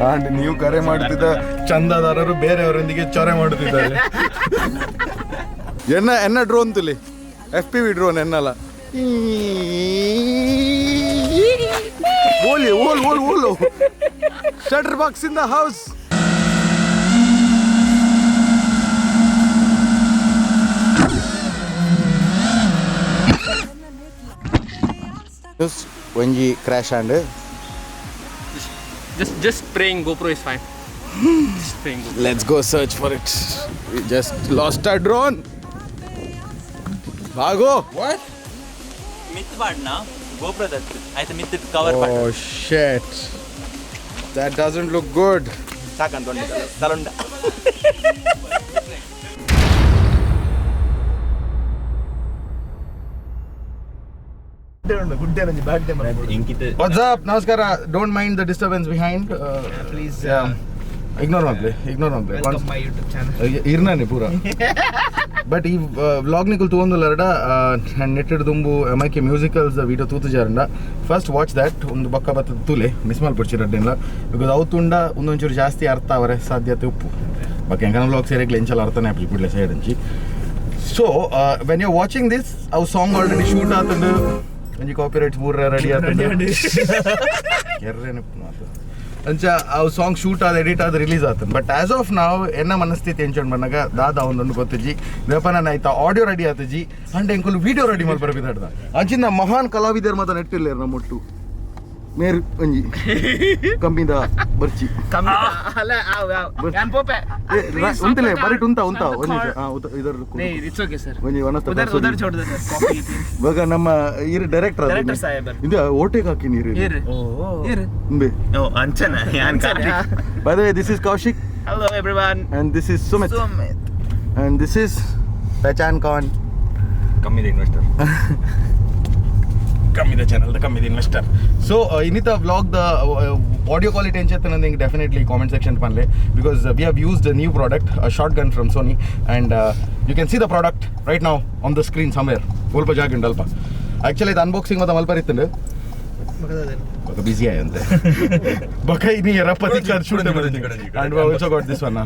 And ನೀವು ಕರೆ ಮಾಡುತ್ತಿದ್ದ ಚಂದಾದಾರರು ಬೇರೆಯವರೊಂದಿಗೆ ಚೊರೆ ಮಾಡುತ್ತಿದ್ದಾರೆ. ಎನ್ನ ಡ್ರೋನ್ ತುಲಿ FPV ಡ್ರೋನ್ ಎನ್ನಲ್ಲ. ಓಲ್ shutter box in the house. ಒಂಜಿ crash and just praying GoPro is fine. Just praying GoPro. let's go search for it. We just lost our drone. Bhago. What? ಮಿತ್ ಬಾಡ್ನ GoPro ದತ್ತು ಆಯ್ತು ಮಿತ್ cover Oh shit, that doesn't look good. ಸಾಕಂತ ತಲೊಂಡ What's up? Namaskara. Don't mind the disturbance behind. Please Ignore my play. welcome my YouTube channel. ಇರ್ನಾನೆ ಪೂರ. But ಈ ವ್ಲಾಗ್ ನಿಕುಲ್ ತಗೊಂದುಲ್ಲರಡ ನೆಟ್ಟೆಡ್ ತುಂಬು ಮೈಕೆ ಮ್ಯೂಸಿಕಲ್ಸ್ ವಿಡಿಯೋ ತೂತುಜಾರಂಡ ಫಸ್ಟ್ ವಾಚ್ ದ್ಯಾಟ್ ಒಂದು ಬಕ್ಕ ಬತ್ತದ ತೂಲೆ ಮಿಸ್ ಮಲ್ಪಡ್ಚಿರಡ್ಡಿಲ್ಲ ಬಿಕಾಸ್ ಅವು ತುಂಡ ಒಂದೊಂಚೂರು ಜಾಸ್ತಿ ಅರ್ಥ ಅವರೇ ಸಾಧ್ಯತೆ ಉಪ್ಪು ಬಕ್ಕ ಎಂಕನ ವ್ಲಾಗ್ ಸೇರಿಗ್ಲಿ ಎಂಚಲ್ಲ ಅರ್ಥನೇ ಆಪಿ ಬಿಡ್ಲೆ ಸೈಡ್ ಹಂಚಿ. So when you watching this ಅವು ಸಾಂಗ್ ಆಲ್ರೆಡಿ ಶೂಟ್ ಆತಂದು ಒಂಜಿ ಕಾಪಿರೈಟ್ಸ್ ಪೂರ ರೆಡಿ ಆತಂದು ಕೆರ್ರೇನೆ ಮಾತು ಅಂಚ ಅವು ಸಾಂಗ್ ಶೂಟ್ ಆದ ಎಡಿಟ್ ಆದ ರಿಲೀಸ್ ಆತಂದು. ಬಟ್ ಆಸ್ ಆಫ್ ನಾವು ಎನ್ನ ಮನಸ್ಥಿತಿ ಎಂಚೊಂಡು ಬಂದಾಗ ದಾದ ಒಂದೊಂದು ಗೊತ್ತಜಿ ವ್ಯಾಪಾರ ಆಯ್ತಾ ಆಡಿಯೋ ರೆಡಿ ಆತಜಿ ಅಂಡ್ ಎಂಕುಲು ವಿಡಿಯೋ ರೆಡಿ ಮಾಡಿ ಬರಬಿದ್ದಾಡ್ದ ಅಂಚಿನ ಮಹಾನ್ ಕಲಾವಿದರು ಮಾತ್ರ ನೆಟ್ಟಿರ್ಲೇರು ನಮ್ಮ ಒಟ್ಟು ಮೇರ್ ಒಂಜಿ ಕಮ್ಮಿದ ಬರ್ಚಿ ಅಲ್ಲ ಯಾನ್ ಪೋಪೆ ಉಂತಲೇ ಬರಿಟ್ ಉಂತ ಒಂದು ನಿಮಿಷ ಇದರ नहीं इट्स ओके सर ಒಂಜಿ ವನಸ್ತ उधर छोड़ दो सर कॉफी ಇವಾಗ ನಮ್ಮ ಇರು ಡೈರೆಕ್ಟರ್ साहब ಇದು ಓಟೆಗೆ ಹಾಕಿ ನೀರು ಇಂಬೆ ಓ ಅಂಚನ ಯಾನ್ By the way, this is Kaushik hello everyone and this is Sumit and this is Pehchan Khan. ಕಮ್ಮಿದ ಇನ್ವೆಸ್ಟರ್ ಕಮ್ಮಿದ ಚಾನಲ್ ದ ಕಮ್ಮಿದ ಇನ್ವೆಸ್ಟರ್. ಸೊ ಇನ್ನಿತ ವ್ಲಾಗ್ ದ ಆಡಿಯೋ ಕ್ವಾಲಿಟಿ ಎಂಚತ್ತ ನಂಗೆ ಡೆಫಿನೆಟ್ಲಿ ಕಾಮೆಂಟ್ ಸೆಕ್ಷನ್ ಪನ್ಲೆ because we have used a new product shotgun from Sony and you can see the product right ನಾವು ಆನ್ ದ ಸ್ಕ್ರೀನ್ ಸಮ್ವೇರ್ ಸ್ವಲ್ಪ ಜಾಗ ಉಂಟು ಅಲ್ಪ ಆ್ಯಕ್ಚುಲಿ ಇದು ಅನ್ಬಾಕ್ಸಿಂಗ್ ಮತ್ತು ಮಲ್ಪ ಇತ್ತಂಡು ಬಕ ಬಿಸಿ ಆಯಂತೆ ಬಕ ಇನಿ ರಪ್ಪತಿ ಕರ್ shoot and also got this one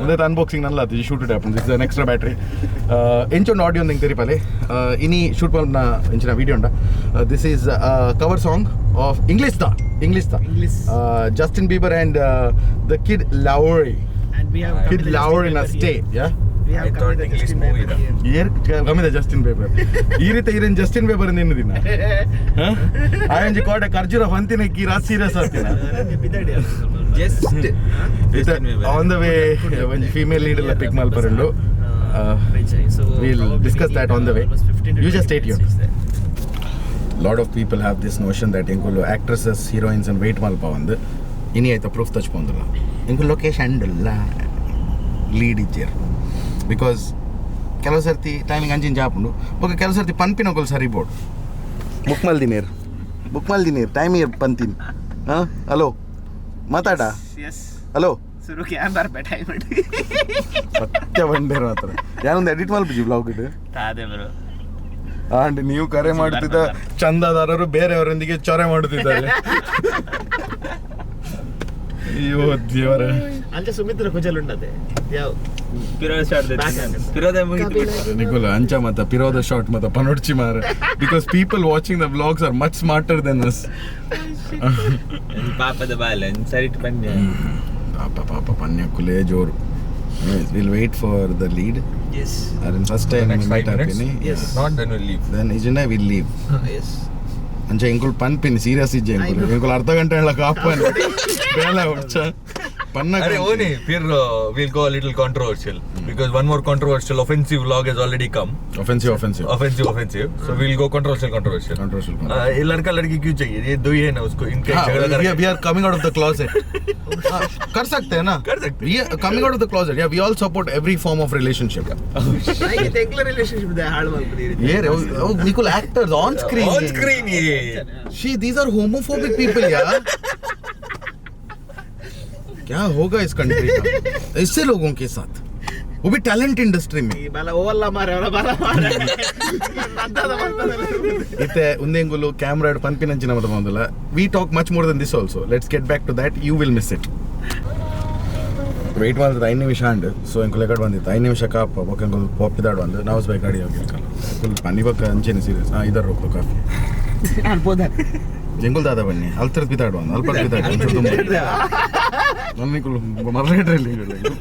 ಉದೈತ ಅನ್ಬಾಕ್ಸಿಂಗ್ ನಲ್ಲ ಅದು shoot it open this is an extra battery ಎಂಚೊಂದು ಆಡಿಯೋ ನಿಂಗೆ ತೆರಿಪಲೆ ಇನಿ ಶೂಟ್ ಪಲ್ನ ಎಂಚಿನ ವಿಡಿಯೋ ಉಂಡ this is cover song of English the Justin Bieber and the Kid Laroi and we have Kid Laroi in a stay yeah we have come the English movie ಏರ್ ಕಮ್ಮಿದ Justin Bieber ಈ ರೀತಿ ಇರೇನು Justin Bieber ನಿನ್ನ ದಿನ ಆಯಂಜಿ ಕೋಟೆ ಖರ್ಜೂರ ಹೊಂತಿನ ಕಿ ರಾತ್ ಸೀರಿಯಸ್ ಆಗ್ತೀನ ಜಸ್ಟ್ ಆನ್ ದ ವೇ ಒಂದು ಫೀಮೇಲ್ ಲೀಡ್ ಎಲ್ಲ pick ಮಲ್ಪರಂಡು we'll discuss that on the way. You just stay tuned. Lot of people have this notion that enkulo actresses heroines and wait malpa vandu ini aita proof tachpondalla enkulo location illa lead ijjer because ಕೆಲವು ಸರ್ತಿ timing ಅಂಚಿನ ಜಾಪುಂಡು ಬೊಕ ಕೆಲವು ಸರ್ತಿ ಪನ್ಪಿನ ಒಕ್ಕಲು ಸರಿ board book ಮಲ್ದಿನೇರು time year ಪಂತಿನ್ ಹಾಂ hello ಮಾತಾಡ yes ಹಲೋ शुरू किया बार बैठा ही बैठ ಸತ್ಯ ಬಂಡೇರು ಮಾತ್ರ ಯಾರೊಂದು ಎಡಿಟ್ ಮಾಡ್ಬಿಜಿ ಬ್ಲಾಗ್ ಇಟ್ಟು ತಾದೆ ಬ್ರೋ ಅಂಡ್ ನೀವು ಕರೆ ಮಾಡುತ್ತಿದ್ದ ಚಂದಾದಾರರು ಬೇರೆಯವರೊಂದಿಗೆ ಚೊರೆ ಮಾಡುತ್ತಿದ್ದಾರೆ. ಅಯ್ಯೋ ದೇವರ अंचे सुमित्र खुजल उंडते याव ಪಿರೋದ ಶಾಟ್ ಪಿರೋದ ಮುಗಿತು ನಿಕೋಲ ಅಂಚ ಮತ್ತ ಪಿರೋದ ಶಾಟ್ ಮತ್ತ ಪನೋಡ್ಚಿ ಮಾರ because people watching the vlogs are much smarter then us. ಪಾಪದ ಬಾಲ ಸರಿಟ್ ಪನ್ಯ ಪಾಪ ಪನ್ಯ ಕುಲೇ ಜೋರು. We'll wait for the lead. yes And first time we meet happy. yes not then we'll leave Then isn't we'll leave. yes ಅಂಚ ಇಂಕುಲ್ ಪನ್ಪಿನ್ serious ಇಜ್ಜೆ ಇಂಕುಲ್ ಅರ್ಧ ಗಂಟೆ ಹೇಳ ಕಾಪನ್ ಬೇಡ ಹುಚ್ಚ ಪನ್ನ Arey, only फिर we'll go a little controversial because one more controversial offensive vlog has already come. Offensive. So we'll go controversial. ये लड़का लड़की क्यों चाहिए? ये दो ही है ना उसको इनका झगड़ा कर. We are coming out of the closet. कर सकते हैं ना? कर सकते. We are coming out of the closet. Yeah, we all support every form of relationship. ये तेंगला रिलेशनशिप दे हार्ड वर्क करी Yeah, Nicole actors on screen. On screen ये. See, these are homophobic people, यार. क्या होगा इस कंट्री का ऐसे लोगों के साथ? वो भी टैलेंट इंडस्ट्री में ಈ ಬಲ ಓವಲ್ಲ ಮಾರೆ ಅವರ ಬಲ ಮಾರೆ ನಂತದ ಇತ್ತೆ ಒಂದೆಂಗುಲು ಕ್ಯಾಮ್ರಾ ಪನ್ಪಿನಂಚಿನ ಮತ ಬಂದಲ್ಲ we talk much more than this also let's get back to that you will miss it wait ಮಾಡಿದ್ರೆ 5 ನಿಮಿಷ ಅಂಡ್ ಸೊ ಎಂಕುಲೆ ಕಡೆ ಬಂದಿತ್ತು 5 ನಿಮಿಷ ಕಾಪ ಬೊಕ್ಕಂಗುಲು ಪೊಪ್ಪಿದಾಡು ಬಂದು ನಾವು ಬೈಕ್ ಗಾಡಿ ಹೋಗಿರ್ಕಲ್ಲ ಫುಲ್ ಪನಿ ಬಕ್ಕ ಅಂಚೆನೆ ಸೀರಿಯಸ್ ಇದರ ರೋಕ್ಲು ಕಾಫಿ ಅನ್ಬೋದ ಜಂಗುಲ್ ದಾದ ಬನ್ನಿ ಅಲ್ತರ್ ಬಿದ್ದಾಡು ಬಂದು ಅಲ್ಪ ಬಿದ್ದಾಡು ನನ್ನಿಕುಲು ಮರ್ಲೇಟ್ರಲ್ಲಿ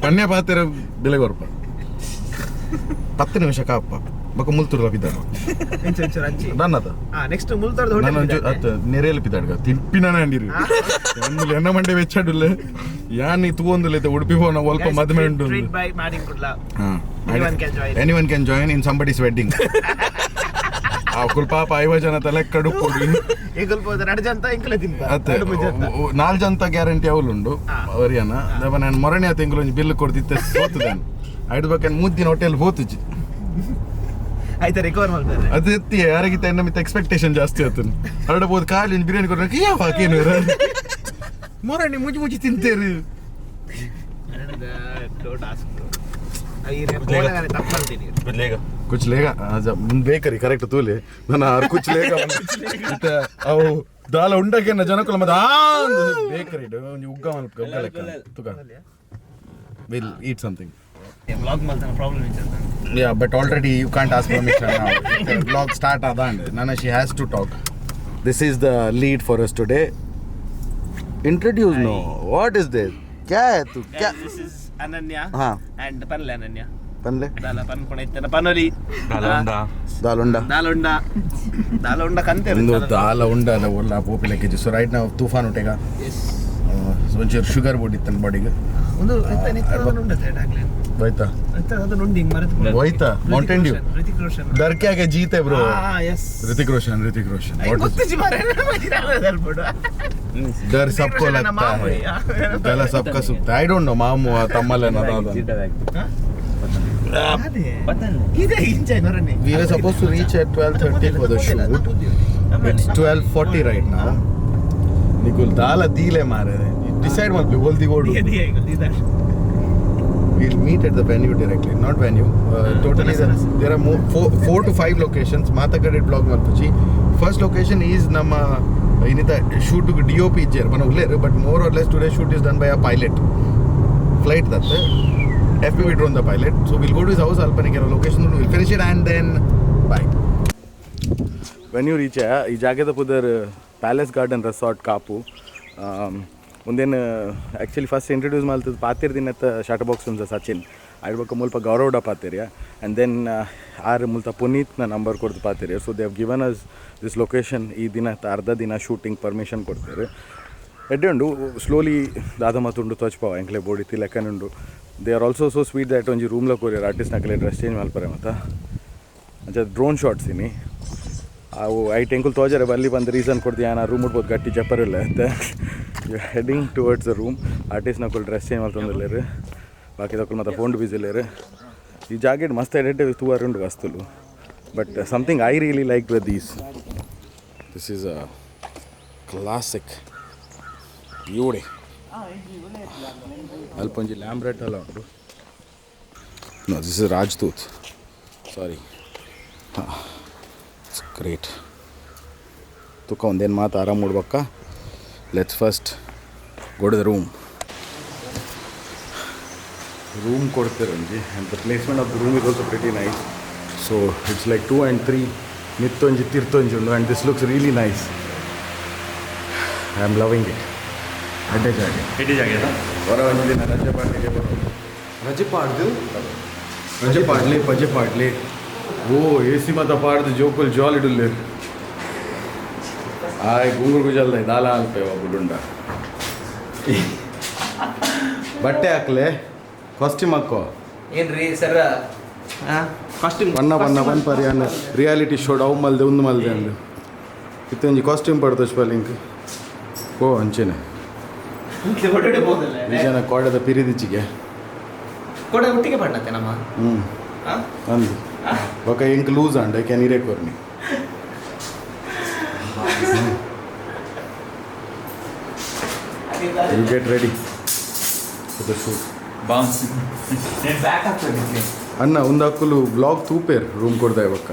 ಪನ್ಯ ಪಾತಿರ ಬೆಲೆ ಕೊರ್ಪ 10 ನಿಮಿಷ ಕಾಪ ಬೊಕ್ಕ ಮುಲ್ತುರ್ಲ ಬಿದ್ದಾಡು ನನ್ನದ ನೆಕ್ಸ್ಟ್ ಮುಲ್ತಾರ್ದ ನಾನು ಅತ್ತ ನೆರೆಯಲ್ಲಿ ಬಿದ್ದಾಡ್ಗ ತಿಪ್ಪಿನ ಅಂಡಿರಿ ಒಂದು ಎನ್ನ ಮಂಡೆ ವೆಚ್ಚಾಡುಲ್ಲ ಯಾನ್ ಈ ತೂಂದುಲೆ ಉಡುಪಿ ಹೋನ ಒಲ್ಪ ಮದುವೆ ಉಂಟು ಟ್ರೀಟ್ ಬೈ ಮಾಡಿಂಗ್ Kudla anyone can join in somebody's wedding ಆ ಕುಲ್ ಪಾಪ 5 ಜನ ತಲೆ ಕಡುಪುಡಿ ಏಕಲ್ಪೋದ ನಡಜಂತ ಇಂಕಲ ತಿಂತ ಅತ್ತೆ 4 ಜನ ಗ್ಯಾರಂಟಿ ಅವಳುಂಡು ಅವರಿಯನ ದಪ ನಾನು ಮೊರಣ್ಯ ತಿಂಗಳು ಒಂಜಿ ಬಿಲ್ ಕೊಡ್ತಿತ್ತೆ ಸೋತದೇನು ಐದು ಬೇಕನ್ 3 ದಿನ ಹೋಟೆಲ್ ಹೋತುಜಿ ಆಯ್ತಾ ರಿಕವರ್ ಮಾಡ್ತಾರೆ ಅದು ಎತ್ತಿ ಯಾರಿಗಿತ್ತ ಇನ್ನ ಮಿತ್ತ ಎಕ್ಸ್ಪೆಕ್ಟೇಷನ್ ಜಾಸ್ತಿ ಆತನು ಹೊರಡಬಹುದು ಕಾಲಿ ಒಂದು ಬಿರಿಯಾನಿ ಕೊಡ್ರೆ ಯಾವ ಹಾಕೇನು ಮೊರಣ್ಣಿ ಮುಜಿ ತಿಂತೇರಿ कुछ लेगा ಬೇಕರಿ ಕರೆಕ್ಟ್ ತೂಲಿ ನನ್ನ ಕುಚ್ ಲೇಗ ಅವು ದಾಲ ಉಂಡಕ್ಕೆ ಜನಕ್ಕಲ್ಲ ಮತ್ತೆ ಬೇಕರಿ ಉಗ್ಗ ತುಗ ವಿಲ್ ಈಟ್ ಸಮಥಿಂಗ್ ವ್ಲಾಗ್ ಮಾಡ್ತಾನೆ ಪ್ರಾಬ್ಲಮ್ ಇದೆ yeah but already you can't ask permission now vlog start ಆದಂಡ್ ನನ್ನ she has to talk this is the lead for us today introduce no what is this क्या है तू क्या this is ಅನನ್ಯ हाँ ಅಂಡ್ ಪನ್ಲೆ ಅನನ್ಯ पनले ದಾಲ ಪನ್ ಪುಣೈತನ ಪನೋಲಿ दाल उंडा ದಾಲ ಕಂತೆ ಒಂದು ದಾಲ ಉಂಡ ಅದ ಒಳ್ಳೆ ಪೋಪಿಲಕ್ಕೆ ಸೊ ರೈಟ್ ನಾವು ತೂಫಾನ್ ಉಂಟೆಗ ಒಂಚೂರು ಶುಗರ್ ಬೋರ್ಡ್ ಇತ್ತನ ಬಾಡಿಗೆ ಒಂದು ಉಂಡತೆ ಡಾಗ್ಲೆ ಹೋಯ್ತಾ ಅದು ನುಂಡಿ ಹಿಂಗ್ ಮರೆತು ಹೋಯ್ತಾ ಮೌಂಟೇನ್ ಡ್ಯೂ ಋತಿಕ್ ರೋಷನ್ डर क्या के जीते ब्रो ಎಸ್ ऋतिक रोशन ಗೊತ್ತಿಜಿ ಮಾರೆ ಹೇಳ್ಬಿಡು डर सबको लगता है गला सबका सुखता आई डोंट नो मामू तम्मल ಇದೆ ಇಂಚೆ ನರನೆ we were supposed to reach at 12:30 for the shoot it's 12:40 right now nikul dala dile mare decide mal boldi godu we'll meet at the venue directly not venue totally there are 4 to 5 locations ಮಾತಕಡೆ vlog malpuchi first location is ನಮ್ಮ inita shoot DOP ಇಜ್ಜರ್ ಬನ ಉಲ್ಲೇರು but more or less today shoot is done by a pilot flight that FPV drone the pilot so we'll go to his house alpanike location we'll finish it and then bye when you reach ಈ ಜಾಗದ ಪುದರ್ palace garden resort Kapu ಒಂದೇನು actually first introduce ಮಾಡ್ತದ್ದು ಪಾತಿರ್ ದಿನತ್ತ short box ಒಂದು ಸಚಿನ್ ಆಡ್ಬೇಕು ಮುಲ್ಪ ಗೌರವಡ ಪಾತಿರ್ಯ ಆ್ಯಂಡ್ ದೆನ್ ಆರು ಮುಲ್ತ ಪುನೀತ್ನ ನಂಬರ್ ಕೊಡ್ದು ಪಾತಿರ್ಯ so they have given us this location ಈ ದಿನ ಅರ್ಧ ದಿನ ಶೂಟಿಂಗ್ ಪರ್ಮಿಷನ್ ಕೊಡ್ತಾರೆ ಎಡ್ಡೆ ಉಂಡು ಸ್ಲೋಲಿ ದಾದ ಮತ್ತುಂಡು ತೋಚ್ಪಾವ ಎಂಕ್ಲೆ ಬೋಡಿತಿ ಲೆಕ್ಕನುಂಡು they are also so sweet that ಒಂಜಿ ರೂಮ್ಲ ಕೊರಿಯರ್ ಆರ್ಟಿಸ್ಟ್ ನಕಲೆ ಡ್ರೆಸ್ ಚೇಂಜ್ ಮಲ್ಪರೆ ಮತ್ತು ಅಂಚ ಡ್ರೋನ್ ಶಾಟ್ಸ್ ಇನಿ ಅವು ಐಟ್ ಎಂಕುಲ್ ತೋಜರೆ ಬಲ್ಲಿ ಬಂದು ರೀಸನ್ ಕೊಡ್ತೀವಿ ನಾನು ರೂಮ್ ಉಡ್ಬೋದು ಗಟ್ಟಿ ಚಪ್ಪರಿಲ್ಲ ಅಂತ heading towards the room artist ನಕಲ್ ಡ್ರೆಸ್ ಚೇಂಜ್ ಮಾಡ್ತಂದಿಲ್ಲೇರು ಬಾಕಿ ತಕೊಲ್ ಮತ್ತು ಫೋನ್ ಬಿಸಿಲ್ಲೇರು ಈ ಜಾಗೆಟ್ ಮಸ್ತ್ ಎಡೆಟ್ ತೂವಾರು ಉಂಡು ವಸ್ತುಲು but something I really like with this is a classic beauty ಅಲ್ಪ ಒಂಜಿ ಲ್ಯಾಂಬ್ರೆಟ್ ಎಲ್ಲ ಉಂಟು no this is Rajdoot sorry ಹಾಂ ಇಟ್ಸ್ ಗ್ರೇಟ್ ತುಕ ಒಂದೇನು ಮಾತು ಆರಾಮ್ ಮಾಡ್ಬೇಕ let's first go to the room ಕೊಡ್ತಾರೆ ಒಂಜಿ and the placement of the room is also pretty nice so it's like 2 and 3 ನಿತ್ತೊಂಜಿ ತಿರ್ತೊಂಜಿ ಉಂಡು and this looks really nice I am loving it ಎಡ್ಡೆ ಜಾಗೆ ಹೊರ ಒಂದು ದಿನ ರಜೆ ಪಾಡ್ಲಿಗೆ ಬರೋದು ರಜೆ ಪಾಡ್ಲಿ ಪಜೆ ಪಾಡ್ಲಿ ಓ ಎ ಸಿ ಮತ ಪಾಡ್ದು ಜೋಕುಲ್ ಜಾಲ್ ಇಡುಲ್ಲೆ ಆಯ್ ಗುಂಗುರು ಗುಜಲ್ದ ದಾಲ ಅಲ್ಪೆ ಒಬ್ಬುಡುಂಡ ಬಟ್ಟೆ ಹಾಕ್ಲೆ ಕಾಸ್ಟ್ಯೂಮ್ ಹಾಕೋ ಏನ್ರಿ ಸರ್ ಕಾಸ್ಟ್ಯೂಮ್ ಬನ್ನ ಪರಿಯಾನ ರಿಯಾಲಿಟಿ ಶೋಡ್ ಅವು ಮಲ್ದೆ ಒಂದು ಮಲ್ದೆ ಅಂದು ಇತ್ತೊಂಜಿ ಕಾಸ್ಟ್ಯೂಮ್ ಪಡ್ದು ಲಿಂಕ್ ಓ ಅಂಚೆನೆ ಈ ಜನ ಕೋಡದ ಪಿರಿದಿಚ್ಚಿಗೆ ಕೂಡ ಒಟ್ಟಿಗೆ ಪಡ್ನತ್ತೆ ನಮ್ಮ ಅಂದು ఒక ఇంక లూజ్ అండి ఐ కెన్ ఇరే కొర్ని you get ready for the shoot bounce నేను ಬ್ಯಾಕ್ ಆಗ್ತದೆ ಅನ್ನ ಒಂದು ಹಕ್ಕಲು ಬ್ಲಾಗ್ ತೂಪೇರ್ ರೂಮ್ ಕೊಡ್ತಾ ಇವಕ್ಕ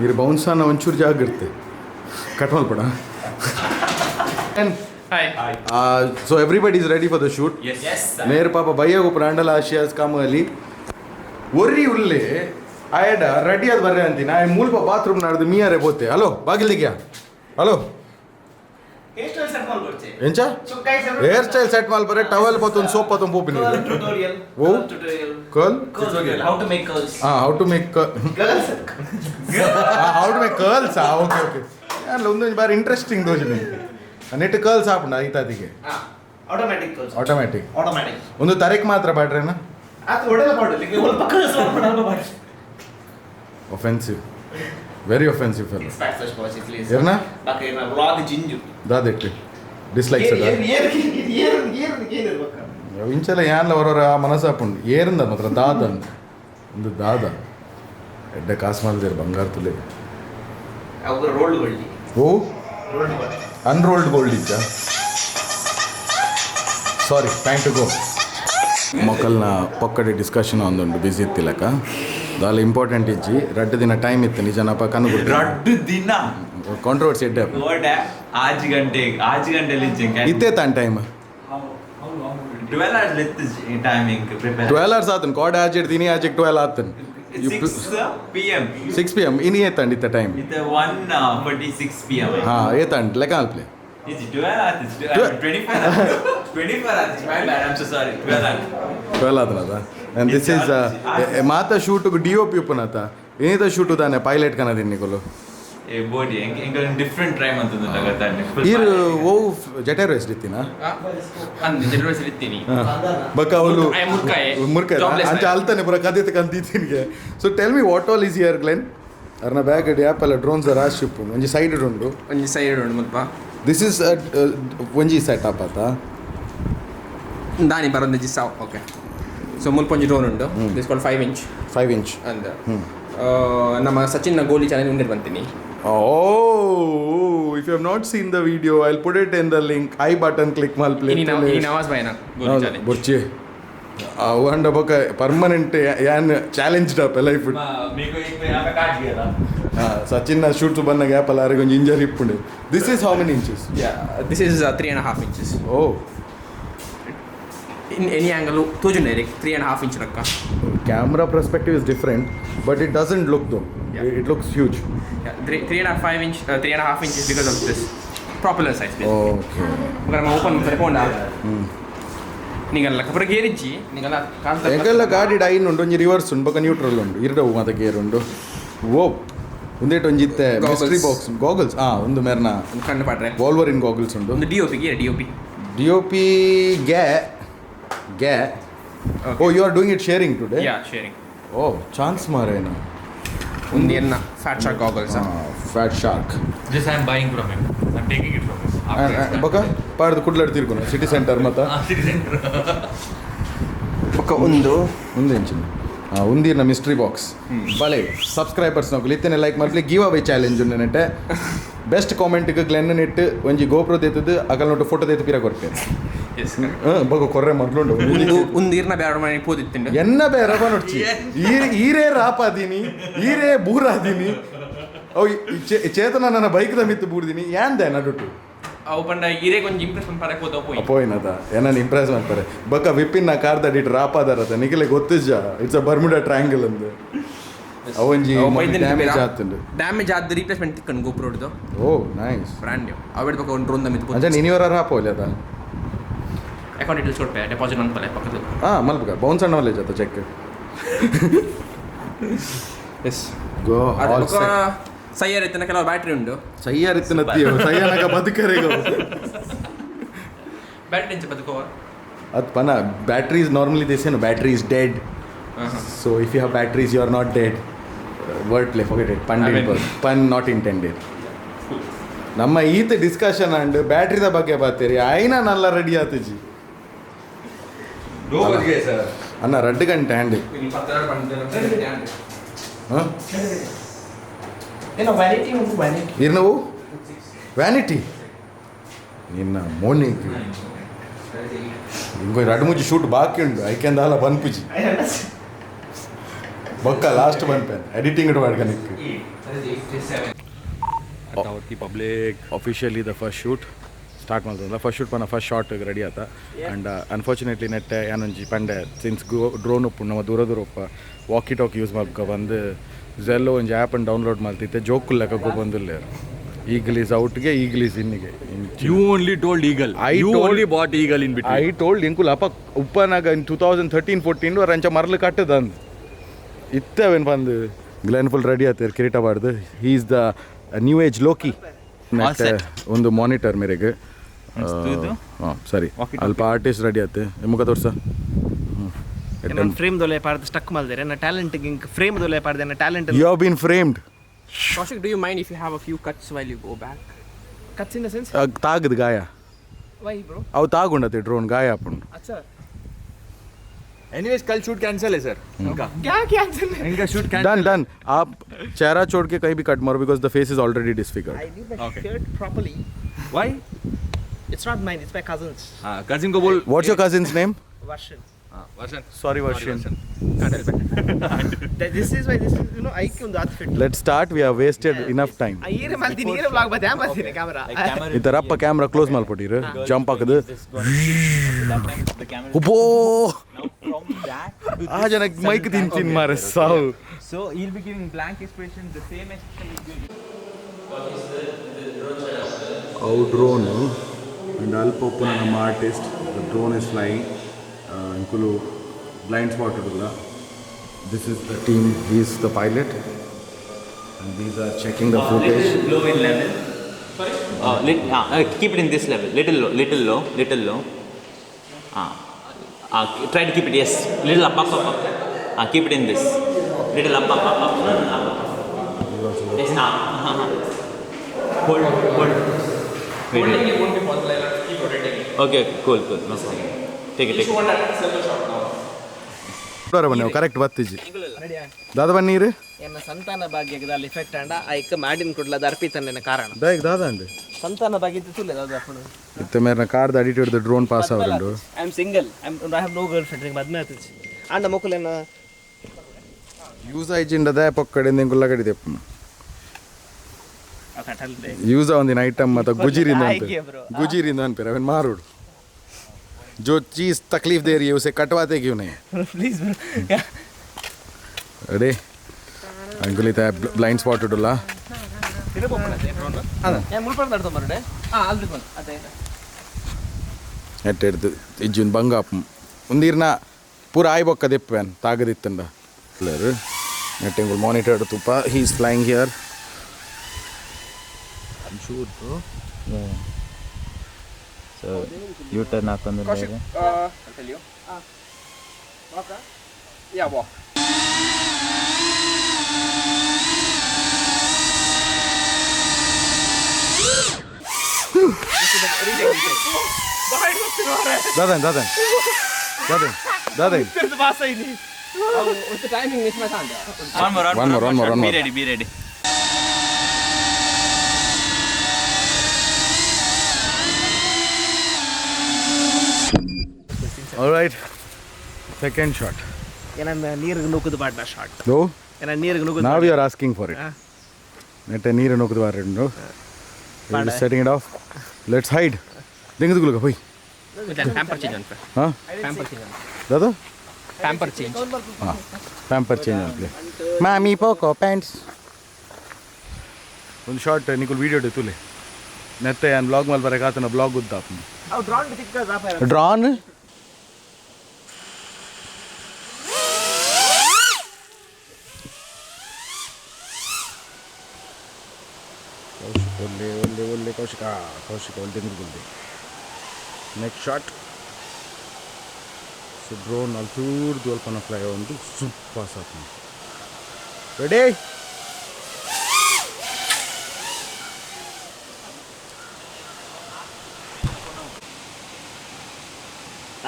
మీరు ಬೌನ್ಸ್ ಅನ್ನ ಒಂಚೂರು ಜಾಗ್ರತೆ ಕಟ್ ಮಾಡ್ಬೇಡ Hi. So everybody is ready for the shoot yes ಮೇರೆ ಪಾಪ ಬಯ್ಯಗು ಪ್ರಾಂಡಲ ಆಶಿಯಾಸ್ ಕಾಮಲ್ಲಿ ಒರ್ರಿ ಉಳ್ಳೆ ಆಯಡ ರೆಡಿ ಅದು ಬರ್ರೆ ಅಂತೀನಿ ಆ ಮೂಲಪ ಬಾತ್ರೂಮ್ ನಾಡ್ದು ಮೀಯಾರೆ ಬೋತೆ ಹಲೋ ಬಾಗಿಲ್ದಿಗ್ಯಾ ಹಲೋ ಹೇರ್ ಸ್ಟೈಲ್ ಸೆಟ್ ಮಾಡ್ಕೊಡ್ತಿ ಎಂಚ ಹೇರ್ ಸ್ಟೈಲ್ ಸೆಟ್ ಮಾಲ್ ಬರೆ ಟವಲ್ ಪತ್ತೊಂದು ಸೋಪ್ ಪತ್ತೊಂದು ಪೋಪಿನಿ ಟ್ಯುಟೋರಿಯಲ್ ಓ tutorial curl how to make curls how to make girls how to make curls okay okay ಅಲ್ಲ ಒಂದು ಬಾರಿ ಇಂಟ್ರೆಸ್ಟಿಂಗ್ ದೋಜನೆ ನೆಟ್ ಕರ್ಲ್ಸ್ ಹಾಪುಂಡ ಐತಾದಿಗೆ ಆಟೋಮ್ಯಾಟಿಕ್ ಕರ್ಲ್ಸ್ ಆಟೋಮ್ಯಾಟಿಕ್ ಆಟೋಮ್ಯಾಟಿಕ್ ಒಂದು ತಾರೀಕು ಮಾತ್ರ ಬಾಡ್ರೇನ ಅದು ಒಡೆದ ಪಾಡಲಿ ಒಂದು ಪಕ್ಕ ಸ್ವಲ್ಪ ಮಾಡಿ offensive very offensive fell expect fresh watch please ಏರ್ನ ಬಾಕಿ ನಾ ವ್ಲಾಗ್ ಜಿಂಜು ದಾದೆಟ್ಟು ಡಿಸ್ಲೈಕ್ಸ್ ಅದ ಏನ್ ಇಂಚೆಲ್ಲ ಯಾನ್ಲ ಹೊರವರ ಮನಸ್ಸಾಪುಂಡು ಏರಿಂದ ಮಾತ್ರ ದಾದ ಅಂತ ಒಂದು ದಾದ ಎಡ್ಡೆ ಕಾಸು ಮಾಡಿದೇರು ಬಂಗಾರ ತುಲೆ ಅವ್ರ ರೋಲ್ಡ್ಗಳು ಓ ರೋಲ್ಡ್ ಅನ್ರೋಲ್ಡ್ ಗೋಲ್ಡ್ ಇದ್ದ ಸಾರಿ ಟೈಮ್ ಟು ಗೋ ಮಕ್ಕಳನ್ನ ಪಕ್ಕಡೆ ಡಿಸ್ಕಷನ್ ಒಂದುಂಟು ಬಿಸಿ ಇತ್ತಿಲ್ಲಕ ದಾಲ ಇಂಪಾರ್ಟೆಂಟ್ ಇಜ್ಜಿ ರಡ್ಡು ದಿನ ಟೈಮ್ ಇತ್ತು ನಿಜನಪ್ಪ ಕಣ್ಣು ರಡ್ಡು ದಿನ ಕಾಂಟ್ರವರ್ಸಿ ಎಡ್ಡೆ ನೋಡ ಆಜು ಗಂಟೆಲಿ ಇತ್ತೇ ತಾನು ಟೈಮ್ 12 hours ಲೆತ್ತು ಟೈಮಿಂಗ್ ಪ್ರಿಪೇರ್ 12 hours ಆತನ್ ಕೋಡ್ ಆಜೆಡ್ ದಿನಿ ಆಜೆಗ್ 12 ಆತನ್ 6 PM 6 PM ಇನಿ ಏತಂಡ್ ಇತ್ತ ಟೈಮ್ ಇದು 1:46 PM ಹಾ ಏತಂಡ್ ಲೆಕ್ಕ ಅಲ್ಪ್ಲೆ It's 12 hours. 24 hours. 24 hours. My bad. I'm so sorry. 12 hours. 12 ಆತನದ and this is ಮಾತ ಶೂಟ್ ಡಿ ಒ ಪಿ ಉಪನತ ಏನಿದ ಶೂಟ್ ತಾನೆ ಪೈಲಟ್ ಕನದಿನ್ ನಿಕೊಲು ಏ ಬೋಡಿ ಎಂಗ ಡಿಫರೆಂಟ್ ಟ್ರೈಮ್ ಅಂತಂದು ತಗತಾನೆ ಇರು ಓ ಜಟೇರ್ ವೆಸ್ಟ್ ಇತ್ತಿನ ಅಂದ್ ಜೆಟರ್ಸ್ ಇರ್ತೀನಿ ಬಕ ಅವಳು ಮುರ್ಕಾಯ Jobless ಅಂಚ ಅಲ್ತಾನೆ ಪುರ ಕದಿತ ಕಂತಿತ್ತಿನಿಗೆ so tell me what all is here Glen ಅರ್ನ ಬ್ಯಾಗ್ ಆ್ಯಪ್ ಎಲ್ಲ ಡ್ರೋನ್ಸ್ ರಾಶ್ ಶಿಪ್ಪು ಒಂಜಿ ಸೈಡ್ ಉಂಡು ಒಂಜಿ ಸೈಡ್ ಉಂಡು ಮುಲ್ಪ ದಿಸ್ ಇಸ್ ಒಂಜಿ ಸೆಟಪ್ ಆತ ದಾನಿ ಬರೋದು ಜಿಸ್ಸಾವ್ ಓಕೆ ಸೊ ಮುಲ್ಪ ಒಂಜಿ ಡ್ರೋನ್ ಉಂಡು ದಿಸ್ ಕಾಲ್ಡ್ 5 inch 5 inch ಅಂದ ನಮ್ಮ ಸಚಿನ್ನ ಗೋಲಿ channel ಉಂಡಿರ್ ಬಂತೀನಿ Oh, if you have not seen the video, I'll put it in the link. I button click mal play. ಇನಿ ನವಾಜ್ ಬಾಯ್ನ ಗೋಲಿ ಚಾನೆಲ್ ಬರ್ಚಿ ಅವಂಡ ಬಕ ಪರ್ಮನೆಂಟ್ ಯಾನ್ ಚಾಲೆಂಜ್ಡ್ ಅಪ್ ಲೈಫ್ ಮೇಕೋ ಏಕ್ ಯಹಾ ಪೆ ಕಾಟ್ ಗಯಾ था Sachin shoots ಬಂದ gap ಅಲ್ಲ ಆರಿಗೆ ಒಂದು ಇಂಜರಿ ಇಪ್ಪುಂಡು this is how many inches this is 3.5 inches ಓ in any angle ತೋಜು ಡೈರೆಕ್ಟ್ 3.5 inch ರಕ್ಕ camera perspective is different but it doesn't look though it looks huge 3.5 inch 3.5 inches because of this propeller size okay ಮಗರ ಮ open ಮಾಡ್ಕೊಂಡ ನಿಗಲ್ಲ ಕಪರ gear ಇಜ್ಜಿ ನಿಗಲ್ಲ ಕಾಣ್ತಾ ಎಂಗಲ್ಲ ಗಾಡಿ dine ಉಂಡು ಒಂಜಿ ರಿವರ್ಸ್ ಉಂಡು ಬಕ ನ್ಯೂಟ್ರಲ್ ಉಂಡು ಇರ್ಡವು ಮಾತ ಗೇರ್ ಉಂಡು ಓ ಒಂದೇಟ್ ಒಂಜಿತ್ತೆ ಮಿಸ್ಟ್ರಿ ಬಾಕ್ಸ್ ಗಾಗಲ್ಸ್ ಒಂದು ಮೇರ್ನ ಕಣ್ಣು ಪಾಟ್ರೆ ವಾಲ್ವರಿನ್ ಗಾಗಲ್ಸ್ ಉಂಡು ಒಂದು ಡಿಒಪಿ DOP ಗೆ oh you are doing it sharing today yeah sharing oh chance ಮಾರೇನ ಒಂದು ಎನ್ನ Fat Shark goggles Fat Shark Just I'm buying from him. I'm taking it from him. ಬಕ ಪಾಡ್ದು ಕುಡ್ಲಾಡ್ ತಿರ್ಕೊನ city centre ಮತ್ತ ಪಕ್ಕ ಒಂದು ಇಂಚಿನ ಒಂದಿನ ಮಿಸ್ಟ್ರಿ ಬಾಕ್ಸ್ ಬಳೆ ಸಬ್ಸ್ಕ್ರೈಬರ್ಸ್ ನಾವು ಇತ್ತೇನೆ ಲೈಕ್ ಮಾಡ್ಲಿ ಗಿವ್ ಅವೇ ಚಾಲೆಂಜ್ ಉಂಡು ನೆಟ್ಟೆ ಬೆಸ್ಟ್ ಕಾಮೆಂಟ್ಗೆ ಗ್ಲೆನ್ ನೆಟ್ಟು ಒಂಜಿ ಗೋಪ್ರ ತೆತ್ತದು ಅಕಲ್ ನೋಟು ಫೋಟೋ ತೆತ್ತು ಪಿರ ಕೊಡ್ತೇನೆ ಬಗ ಕೊರ್ರೆ ಮೊದ್ಲುಂಡು ಒಂದು ಈರ್ನ ಬ್ಯಾಡ ಮಾಡಿ ಪೋದಿತ್ತಿಂಡು ಎನ್ನ ಬೇರೆ ನೋಡ್ಚಿ ಈರೇ ರಾಪಾದೀನಿ ಈರೇ ಬೂರಾದೀನಿ ಅವು ಚೇತನ ನನ್ನ ಬೈಕ್ದ ಮಿತ್ತು ಬೂರ್ದೀನಿ ಯಾಂದೆ ನಡುಟು ಅವು ಪಂಡ ಈರೇ ಕೊಂಚ ಇಂಪ್ರೆಸ್ಮೆಂಟ್ ಪರಕ್ಕೆ ಹೋದ ಪೋಯಿ ಪೋಯಿನದ ಏನನ್ನ ಇಂಪ್ರೆಸ್ ಮಾಡ್ತಾರೆ ಬಕ ವಿಪಿನ್ ಕಾರ್ ದಡಿಟ್ ರಾಪಾದಾರದ ನಿಖಲೆ ಗೊತ್ತಿಜ್ಜ ಇಟ್ಸ್ ಅ ಬರ್ಮುಡಾ ಟ್ರಯಾಂಗಲ್ ಅಂದು ಅವೊಂಜಿ ಡ್ಯಾಮೇಜ್ ಆತುಂಡು ಡ್ಯಾಮೇಜ್ ಆದ ರೀಪ್ಲೇಸ್ಮೆಂಟ್ ತಿಕ್ಕಂಡು ಗೋಪ್ರೋಡ್ದು ಓ ನೈಸ್ ಬ್ರ್ಯಾಂಡ್ ನ್ಯೂ ಅವೆಡ್ ಪಕ್ಕ ಒಂದು ಡ್ರೋನ್ ಮಿತ್ತು ಅಂಚ ನೀನಿವರ ರಾಪೋಲೆ ಅದ ಅಕೌಂಟ್ ಡೀಟೇಲ್ಸ್ ಕೊಡ್ಪೆ ಡೆಪಾಸಿಟ್ ಅನ್ಪಲೆ ಪಕ್ಕದ ಮಲ್ಪಕ ಬೌನ್ಸ್ ಅಣ್ಣ ಒಳ್ಳೆ ಜೊತೆ ಚೆಕ್ ಎಸ್ ಗೋ ಆಲ್ ಪಕ್ಕ ಸೈಯರ್ ಎತ್ತಿನ ಕೆಲವು ಬ್ಯಾಟ್ರಿ ಉಂಡು ಸಯ್ಯಾರ್ ಇತ್ತಿನ ಸಯ್ಯಾನಕ ಬದುಕರೆಗ ಬ್ಯಾಟ್ರಿ ಇಂಚ ಬದುಕುವ ಅದು ಪನ ಬ್ಯಾಟ್ರಿ ಇಸ್ ನಾರ್ಮಲಿ ದಿಸ್ ಏನು battery is dead so if you have batteries you are not dead word play forget it pun not intended ನಮ್ಮ ಈತ ಡಿಸ್ಕಷನ್ ಅಂಡ್ ಬ್ಯಾಟ್ರಿದ ಬಗ್ಗೆ ಬರ್ತೀರಿ ಐನ ನಲ್ಲ ರೆಡಿ ಆತಜಿ ಅನ್ನ 2 ಗಂಟೆ ಹ್ಯಾಂಡ್ ಹಾಂ ಏನೋ ವ್ಯಾನಿಟಿ ಉಂಟು ವ್ಯಾನಿಟಿ ಇರ್ನವು ವ್ಯಾನಿಟಿ ನಿನ್ನ ಮೋನಿಗೆ ఇంకో 2-3 షూట్ బాకీ ఉండు ఐకెంద అలా పనిపించి బొక్క లాస్ట్ పనిపోయాను ఎడిటింగ్ ఇటు వాడు కనుక public officially the first shoot start ಮಾಡ್ತದ ಫಸ್ಟ್ ಶೂಟ್ ಪನ್ನ ಫಸ್ಟ್ ಶಾಟ್ ರೆಡಿ ಆತ ಆ್ಯಂಡ್ ಅನ್ಫಾರ್ಚುನೇಟ್ಲಿ ನೆಟ್ ಏನೊಂಜಿ ಪಂಡೆ ಸಿನ್ಸ್ ಡ್ರೋನ್ ಉಪ್ಪು ನಮ್ಮ ದೂರ ಉಪ್ಪ ವಾಕಿ ಟಾಕಿ ಯೂಸ್ ಮಾಡ್ಕೊ ಬಂದು ಝೆಲ್ಲೋ ಒಂಜಿ ಆ್ಯಪನ್ನು ಡೌನ್ಲೋಡ್ ಮಾಡ್ತಿದ್ದೆ ಜೋಕು ಲೆಕ್ಕ ಬಂದಿಲ್ಲ ಈಗಲ್ ಈಸ್ ಔಟ್ಗೆ ಈಗಲ್ ಈಸ್ ಇನ್ನಿಗೆ You only told eagle. You only bought eagle in between. I told ಇಂಕುಲ್ ಅಪ್ಪ ಉಪ್ಪನಾಗ ಇನ್ 2013-14 ರಂಚ ಮರಲು ಕಟ್ಟದಂದು ಇತ್ತವೇನು ಬಂದು ಗ್ಲೆನ್ ಫುಲ್ ರೆಡಿ ಆಯ್ತು ಕಿರೀಟ ಬಾರ್ದು he is the new age Loki ಒಂದು ಮಾನಿಟರ್ ಮೇರೆಗೆ ಹಾಂ ಸರಿ ಅಲ್ಪ ಆರ್ಟಿಸ್ಟ್ ರೆಡಿ ಆಯ್ತು ಮುಖ ತೋರ್ಸ ಫ್ರೇಮ್ ದೊಲೆ ಪಾಡ್ದು ಸ್ಟಕ್ ಮಾಡಿದ್ರೆ ನನ್ನ ಟ್ಯಾಲೆಂಟ್ ಫ್ರೇಮ್ ದೊಲೆ ಪಾಡ್ದೆ ನನ್ನ talent you have been framed Kaushik, do you mind if you have a few cuts while you go back? cuts in the sense ತಾಗದು ಗಾಯ why bro ಅವು ತಾಗುಂಡತಿ ಡ್ರೋನ್ ಗಾಯ ಹಾಕೊಂಡು acha Anyways, कल shoot cancel है sir. इनका क्या cancel है इनका shoot cancel. डन डन आप चेहरा छोड़ के कहीं भी कट मारो because the face is already disfigured I did my shirt properly Why? it's not mine it's my cousin's हाँ cousin को बोल. What's your cousin's name version Version. Sorry version this is why this is you know I ಒಂದು outfit let's start we have wasted enough time ಐರೆ ಮಲ್ತೀನಿ ನೀರೇ vlog ಬತ್ತೆ ಬರ್ತೀನಿ camera ಇದರಪ್ಪ ಕ್ಯಾಮ್ರಾ ಕ್ಲೋಸ್ ಮಾಡ್ಬಿಟ್ಟಿರು ಜಂಪ್ ಹಾಕದು The camera. ಉಬ್ಬೋ Now from that to ಆ ಜನಕ್ಕೆ ಮೈಕ್ ತಿಂತೀನಿ ಮಾರೆ ಸಾವು so he'll be giving blank expression, the same expression he's giving. ಅವು ಡ್ರೋನು ಆ್ಯಂಡ್ ಅಲ್ಪ ಒಪ್ಪನ ನಮ್ಮ artist the drone is flying ಇಂಕುಲು ಬ್ಲೈಂಡ್ ಸ್ಪಾಟ್ ಇರಲ್ಲ this is the team is the pilot and these are checking the footage Low in level. Sorry? Keep it in this level. Little low, little low, little low. Try to keep it, yes. Little up, up, up, up. Keep it in this. Little up, up, up, up. Up. Yes, now. Hold, hold. Wait, wait. Okay, cool, cool. No problem. Take it, take it. ಬನ್ನಿ correct ಬತ್ತಿಜಿ ದಾದ ಬನ್ನೀರು ಎನ್ನ ಸಂತಾನ ಭಾಗ್ಯದಲ್ಲಿ effect ಅಂಡ ಐಕ ಮಾಡಿನ ಕುಡ್ಲ ಅರ್ಪಿತನ ಕಾರಣ ದಾಯಕ್ ದಾದ ಅಂడి ಸಂತಾನ ಭಾಗ್ಯ ತುಲೆ ದಾದ ಅಪ್ಪನು ಇತ್ತ ಮೇರ್ನ ಕಾರ್ದ ಅಡಿಟೆಡ್ ದ ಡ್ರೋನ್ ಪಾಸ್ ಅವರಂಡು I am single I have no girlfriend ಮದ್ಮೆ ಆತಿಜಿ ಅಂಡ ಮೊಕುಲೆನ ಯೂಸ್ ಆಯ್ಚಿಂಡ ದ ಪೊಕ್ಕಡೆ ಇಂಗುಲ್ಲ ಕಡಿದೆ ಕಟಲ್ದೆ ಯೂಸ್ ಒಂದಿನ ಐಟಮ್ ಮತ್ತ ಗುಜಿರಿಂದ ಆಯ್ಕೆ bro. गुजीरिंद अनपेर अवन मारूड जो चीज़ तकलीफ दे रही है उसे कटवाते क्यों नहीं ಪ್ಲೀಸ್ अरे अंकुल इतना ब्लाइंड स्पॉट उड़ला ತಿರುಪತಿ ಡ್ರೋನ್ ಅದ ನಾನು ಮುಳ್ಪಡ ನಡ್ತ ಬರಡೆ ಅಲ್ಲಿ ಬಂದು ಅದೇ ನೆಟ್ಟೆಡ್ದು ಇಜ್ಜುನ್ ಬಂಗಾಪ್ ಮುಂದಿರ್ನ ಪೂರ ಆಯ್ ಬೊಕ್ಕ ದೆಪ್ಪೆನ್ ತಾಗದಿತ್ತಂಡ ಲರ್ ನೆಟ್ಟೆಂಗುಲ್ ಮಾನಿಟರ್ ತುಪ್ಪ he is flying here I'm sure, bro. Yeah. So, U-turn ಹಾಕೊಂಡು tell you walk yeah walk दादन दादन दादन दादन ತಿರ್ದು ಬಾಸ ಇಲ್ಲಿ ಒಂದು ಟೈಮಿಂಗ್ ಮಿಸ್ ಮಾಡ್ತಾಂಡ One more. one more. Be ready. all right second shot ಏನ ನೀರಿಗೆ ನುಗ್ಗದು ಬಾಡ್ನ ಶಾಟ್ no ಏನ ನೀರಿಗೆ ನುಗ್ಗದು now we are asking for it ನೆಟ್ಟೆ ನೀರು ನುಗ್ಗದು ಬಾರಂಡು setting it off let's hide ದಿಂಗದುಗುಲಗ ಹೋಯ್ ಪ್ಯಾಂಪರ್ ಚೇಂಜ್ ಅಂತ ಹಾಂ ಪ್ಯಾಂಪರ್ ಚೇಂಜ್ दादा ಪ್ಯಾಂಪರ್ ಚೇಂಜ್ ಹಾಂ ಪ್ಯಾಂಪರ್ ಚೇಂಜ್ ಅಂತಲೇ ಮಾಮಿ ಪೋಕೋ ಪ್ಯಾಂಟ್ಸ್ ಒಂದು ಶಾರ್ಟ್ ನಿಕುಲ್ ವೀಡಿಯೋ ತುಲೆ ನೆತ್ತೆ ನಾನು ಬ್ಲಾಗ್ ಮೇಲೆ ಬರೋಕಾತನ ಬ್ಲಾಗ್ ಉದ್ದಾಪ ಅವು ಡ್ರಾನ್ ಬಿಟ್ಟಿಕ್ಕ ಜಾಪ ಡ್ರಾನ್ ಒಳ್ಳೆ ಒಳ್ಳೆ ಒಳ್ಳೆ ಕೌಶಿಕ ಒಳ್ಳೆ ಗುಲ್ದೆ ನೆಕ್ಸ್ಟ್ ಶಾಟ್ ಸೊ ಡ್ರೋನ್ ಅಲ್ಲಿ ಚೂರ್ದು ಅಲ್ಪನ ಫ್ಲೈ ಒಂದು ಸೂಪರ್ ಸಾಕು ready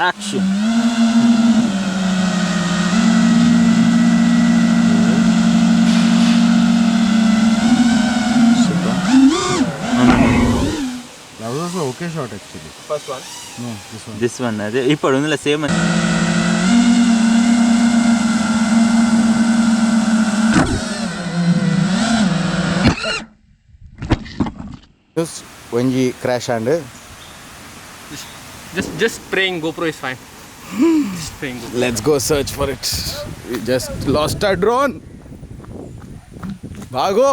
action That was also okay shot actually. First one. No, this one. This one, అదే ఇప్పుడు ఉందిలే same. Just when you crash and Just praying GoPro is fine. Just praying GoPro. let's go search for it. We just lost our drone. Bhago.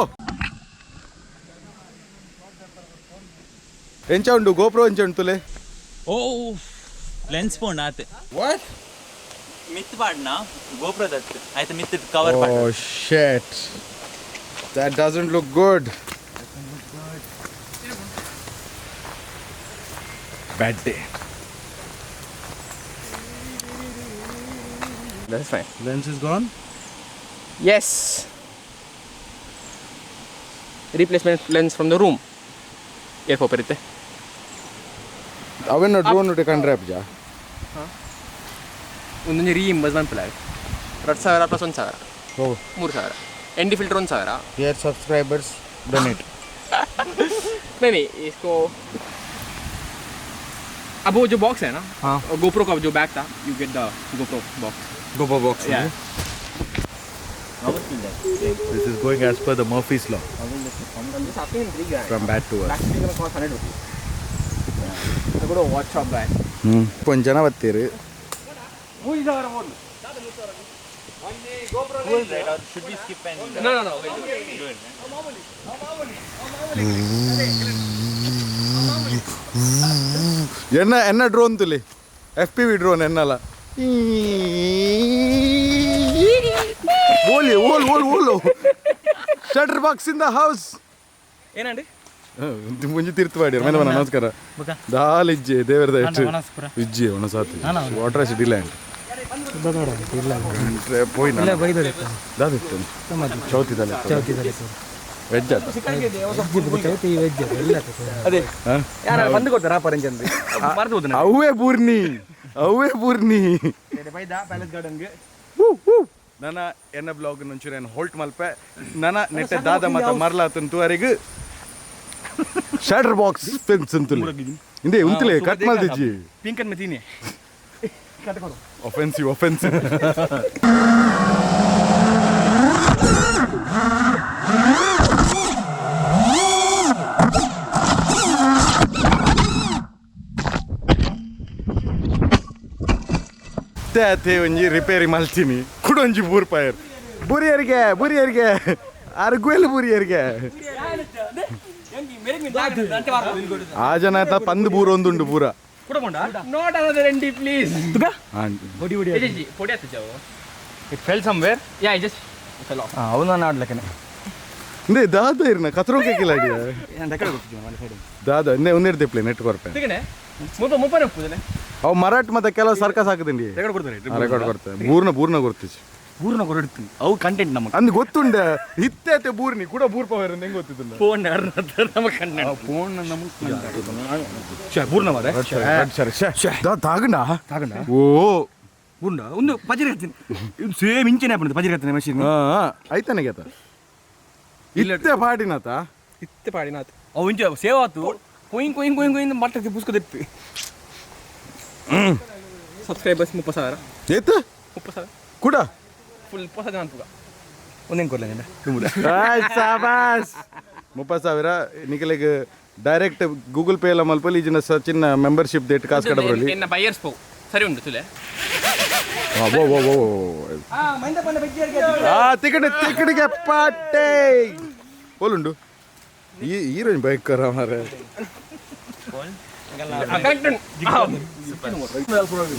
ಎಂಚ ಉಂಟು GoPro ಎಂಚ ಉಂಟು ತುಲೆ oh lens phone ಆತೆ what ಮಿತ್ ಪಾಡ್ನ ಗೋಪ್ರೋ ದತ್ತು ಆಯ್ತು ಮಿತ್ ಕವರ್ ಪಾಡ್ Oh shit. That doesn't look good. Bad day. That's fine. Lens is gone. Yes. Replacement lens from the room. Eko perite. ಅವೇನು ಡ್ರೋನ್ ನೋಡಿ ಕಂಡ್ರೆ ಅಪ್ಜಾ ಒಂದೊಂದು ರೀಇಂಬರ್ಸ್ಮೆಂಟ್ ಪ್ಲಾನ್ 2,000 ಪ್ಲಸ್ 1,000 हो 3,000 ND filter 1,000 here subscribers donate नहीं इसको अब वो जो बॉक्स है ना हाँ GoPro का जो बैग था you get the GoPro box GoPro box yeah this is going as per the Murphy's law I'm just asking him 3 grand from bad to worse back is gonna cost 100 rupees I go to watch shop guy ಕೊಂಚ ಜನ ಬರ್ತೀರಿ should we skip and no ಎನ್ನ drone ತುಲಿ FPV drone ಎನ್ನಲ್ಲ ಓಲಿ ಓಲ್ shutter box in the house ಏನಂడి ಮುಂಜಿ ತೀರ್ಥ ಮಾಡಿ ಮೇಲೆ ಬನ್ನ ನಮಸ್ಕಾರ ದಾಲ್ ಇಜ್ಜೆ ದೇವರದ ಎಷ್ಟು ಇಜ್ಜೆ ಅವನ ಸಾತಿ ವಾಟರ್ ಸಿಟಿ ಲ್ಯಾಂಡ್ పోయి దాదిತ್ತು చౌతిదಲ್ಲ ವೆಜ್ ಅದೇ ಯಾರು ಬಂದು ಕೊಡ್ತಾರಾ ಪರಂಜನ್ರಿ ಮರ್ತು ಹೋದ ಅವೇ ಪೂರ್ಣಿ ಪ್ಯಾಲೇಸ್ ಗಾರ್ಡನ್ಗೆ ನನ್ನ ಎನ್ನ ಬ್ಲಾಗ್ నుంచి నేను ಹೋಲ್ಟ್ ಮಲ್ಪೆ ನನ್ನ ನೆಟ್ಟೆ ದಾದ ಮತ ಮರ್ಲಾತಂತು ಅವರಿಗೆ ಶಟರ್ ಬಾಕ್ಸ್ ಫೆನ್ಸ್ ಅಂತಲೇ ಇಂದೇ ಉಂತಲೇ ಕಟ್ ಮಾಡ್ದಿಜ್ಜಿ ಪಿಂಕ್ ಅನ್ನು ತೀನಿ ಕಟ್ಕೊಡು offensive ಅತ್ತೆ ಒಂಜಿ ರಿಪೇರಿ ಮಲ್ತೀನಿ ಕುಡೊಂಜಿ ಬೂರ್ಪಾಯರ್ ಬುರಿಯರಿಗೆ ಅರ್ಗುವೆಲ್ ಬುರಿಯರಿಗೆ ಆ ಜನ ಆಯ್ತಾ ಪಂದ್ ಬೂರ ಒಂದುಂಡು ಪೂರ not another ND please body podi atta jawo it fell somewhere yeah I just fell off ಅವನು ಆಡ್ಲಕ್ಕನೆ ಇಂದೇ ದಾದ ಇರ್ನ ಕತ್ರೋಕೆ ಕಿಲಾಡಿ ನಾನು ರೆಕಾರ್ಡ್ ಕೊಡ್ತೀನಿ ಮನೆ ಸೈಡ್ ದಾದ ಇಂದೇ ಒಂದಿರ್ದೆ ಪ್ಲೇ ನೆಟ್ ಕೊರ್ಪೆ ತಿಗನೆ ಮುಪ್ಪನೆ ಒಪ್ಪುದನೆ ಅವು ಮರಾಠ ಮತ್ತೆ ಕೆಲವು ಸರ್ಕಸ್ ಹಾಕದಿಂಡಿ ರೆಕಾರ್ಡ್ ಕೊಡ್ತಾರೆ ರೆಕಾರ್ಡ್ ಕೊಡ್ತಾರೆ ಬೂರ್ನ ಗೊತ್ತಿச்சு ಬೂರ್ನ ಕೊಡ್ತೀನಿ ಅವು ಕಂಟೆಂಟ್ ನಮಗೆ ಅಂದ್ ಗೊತ್ತುಂಡ ಇತ್ತೆ ಬೂರ್ನಿ ಕೂಡ ಬೂರ್ ಪವರ್ ಹೆಂಗ್ ಗೊತ್ತಿದ್ದ ಫೋನ್ ನಮಗೆ ಕಂಟೆಂಟ್ ಫೋನ್ ನಮಗೆ ಬೂರ್ನ ಮಾರೆ ತಾಗಂಡ ಓ ಬೂರ್ನ ಒಂದು ಪಜರಿ ಹತ್ತೀನಿ ಇದು ಸೇಮ್ ಇಂಚಿನ ಹಾಪಣದು ಪಜರಿ ಹತ್ತೀನಿ ಮಷೀನ್ ಆಯ್ತಾನೆ ಗೇತ ಇತ್ತೆ ಪಾಡಿನಾತ ಇತ್ತೆ ಪಾಡಿನಾತ್ ಅವು ಇಂಚ ಸೇವ್ ಆತು ಕೊಯ್ಯಿಂಗ್ ಮಟ್ಟಕ್ಕೆ ಪುಸ್ಕೋದಿರ್ತಿ ಸಬ್ಸ್ಕ್ರೈಬರ್ಸ್ 30,000 ಏತ 30,000 ಕೂಡ ಫುಲ್ 30,000 ಅನ್ಪುಗ ಒಂದೇನು ಕೊಡ್ಲ ಸಾಬಾಸ್ 30,000 ನಿಕಲೆಗೆ ಡೈರೆಕ್ಟ್ ಗೂಗಲ್ ಪೇ ಎಲ್ಲ ಮಲ್ಪಲ್ಲಿ ಈಜಿನ ಚಿನ್ನ ಮೆಂಬರ್ಶಿಪ್ ಡೇಟ್ ಕಾಸು ಕಡಬರಲ್ಲಿ ಎನ್ನ ಬೈಯರ್ಸ್ ಪೋ ಸರಿ ಉಂಟು ತುಲೆ ತಿಕಡಿಗೆ ಪಾಟೆ ಓಲುಂಡು ಈ ಹೀರೋಯಿನ್ ಭಯಂಕರ ಮಾರೆ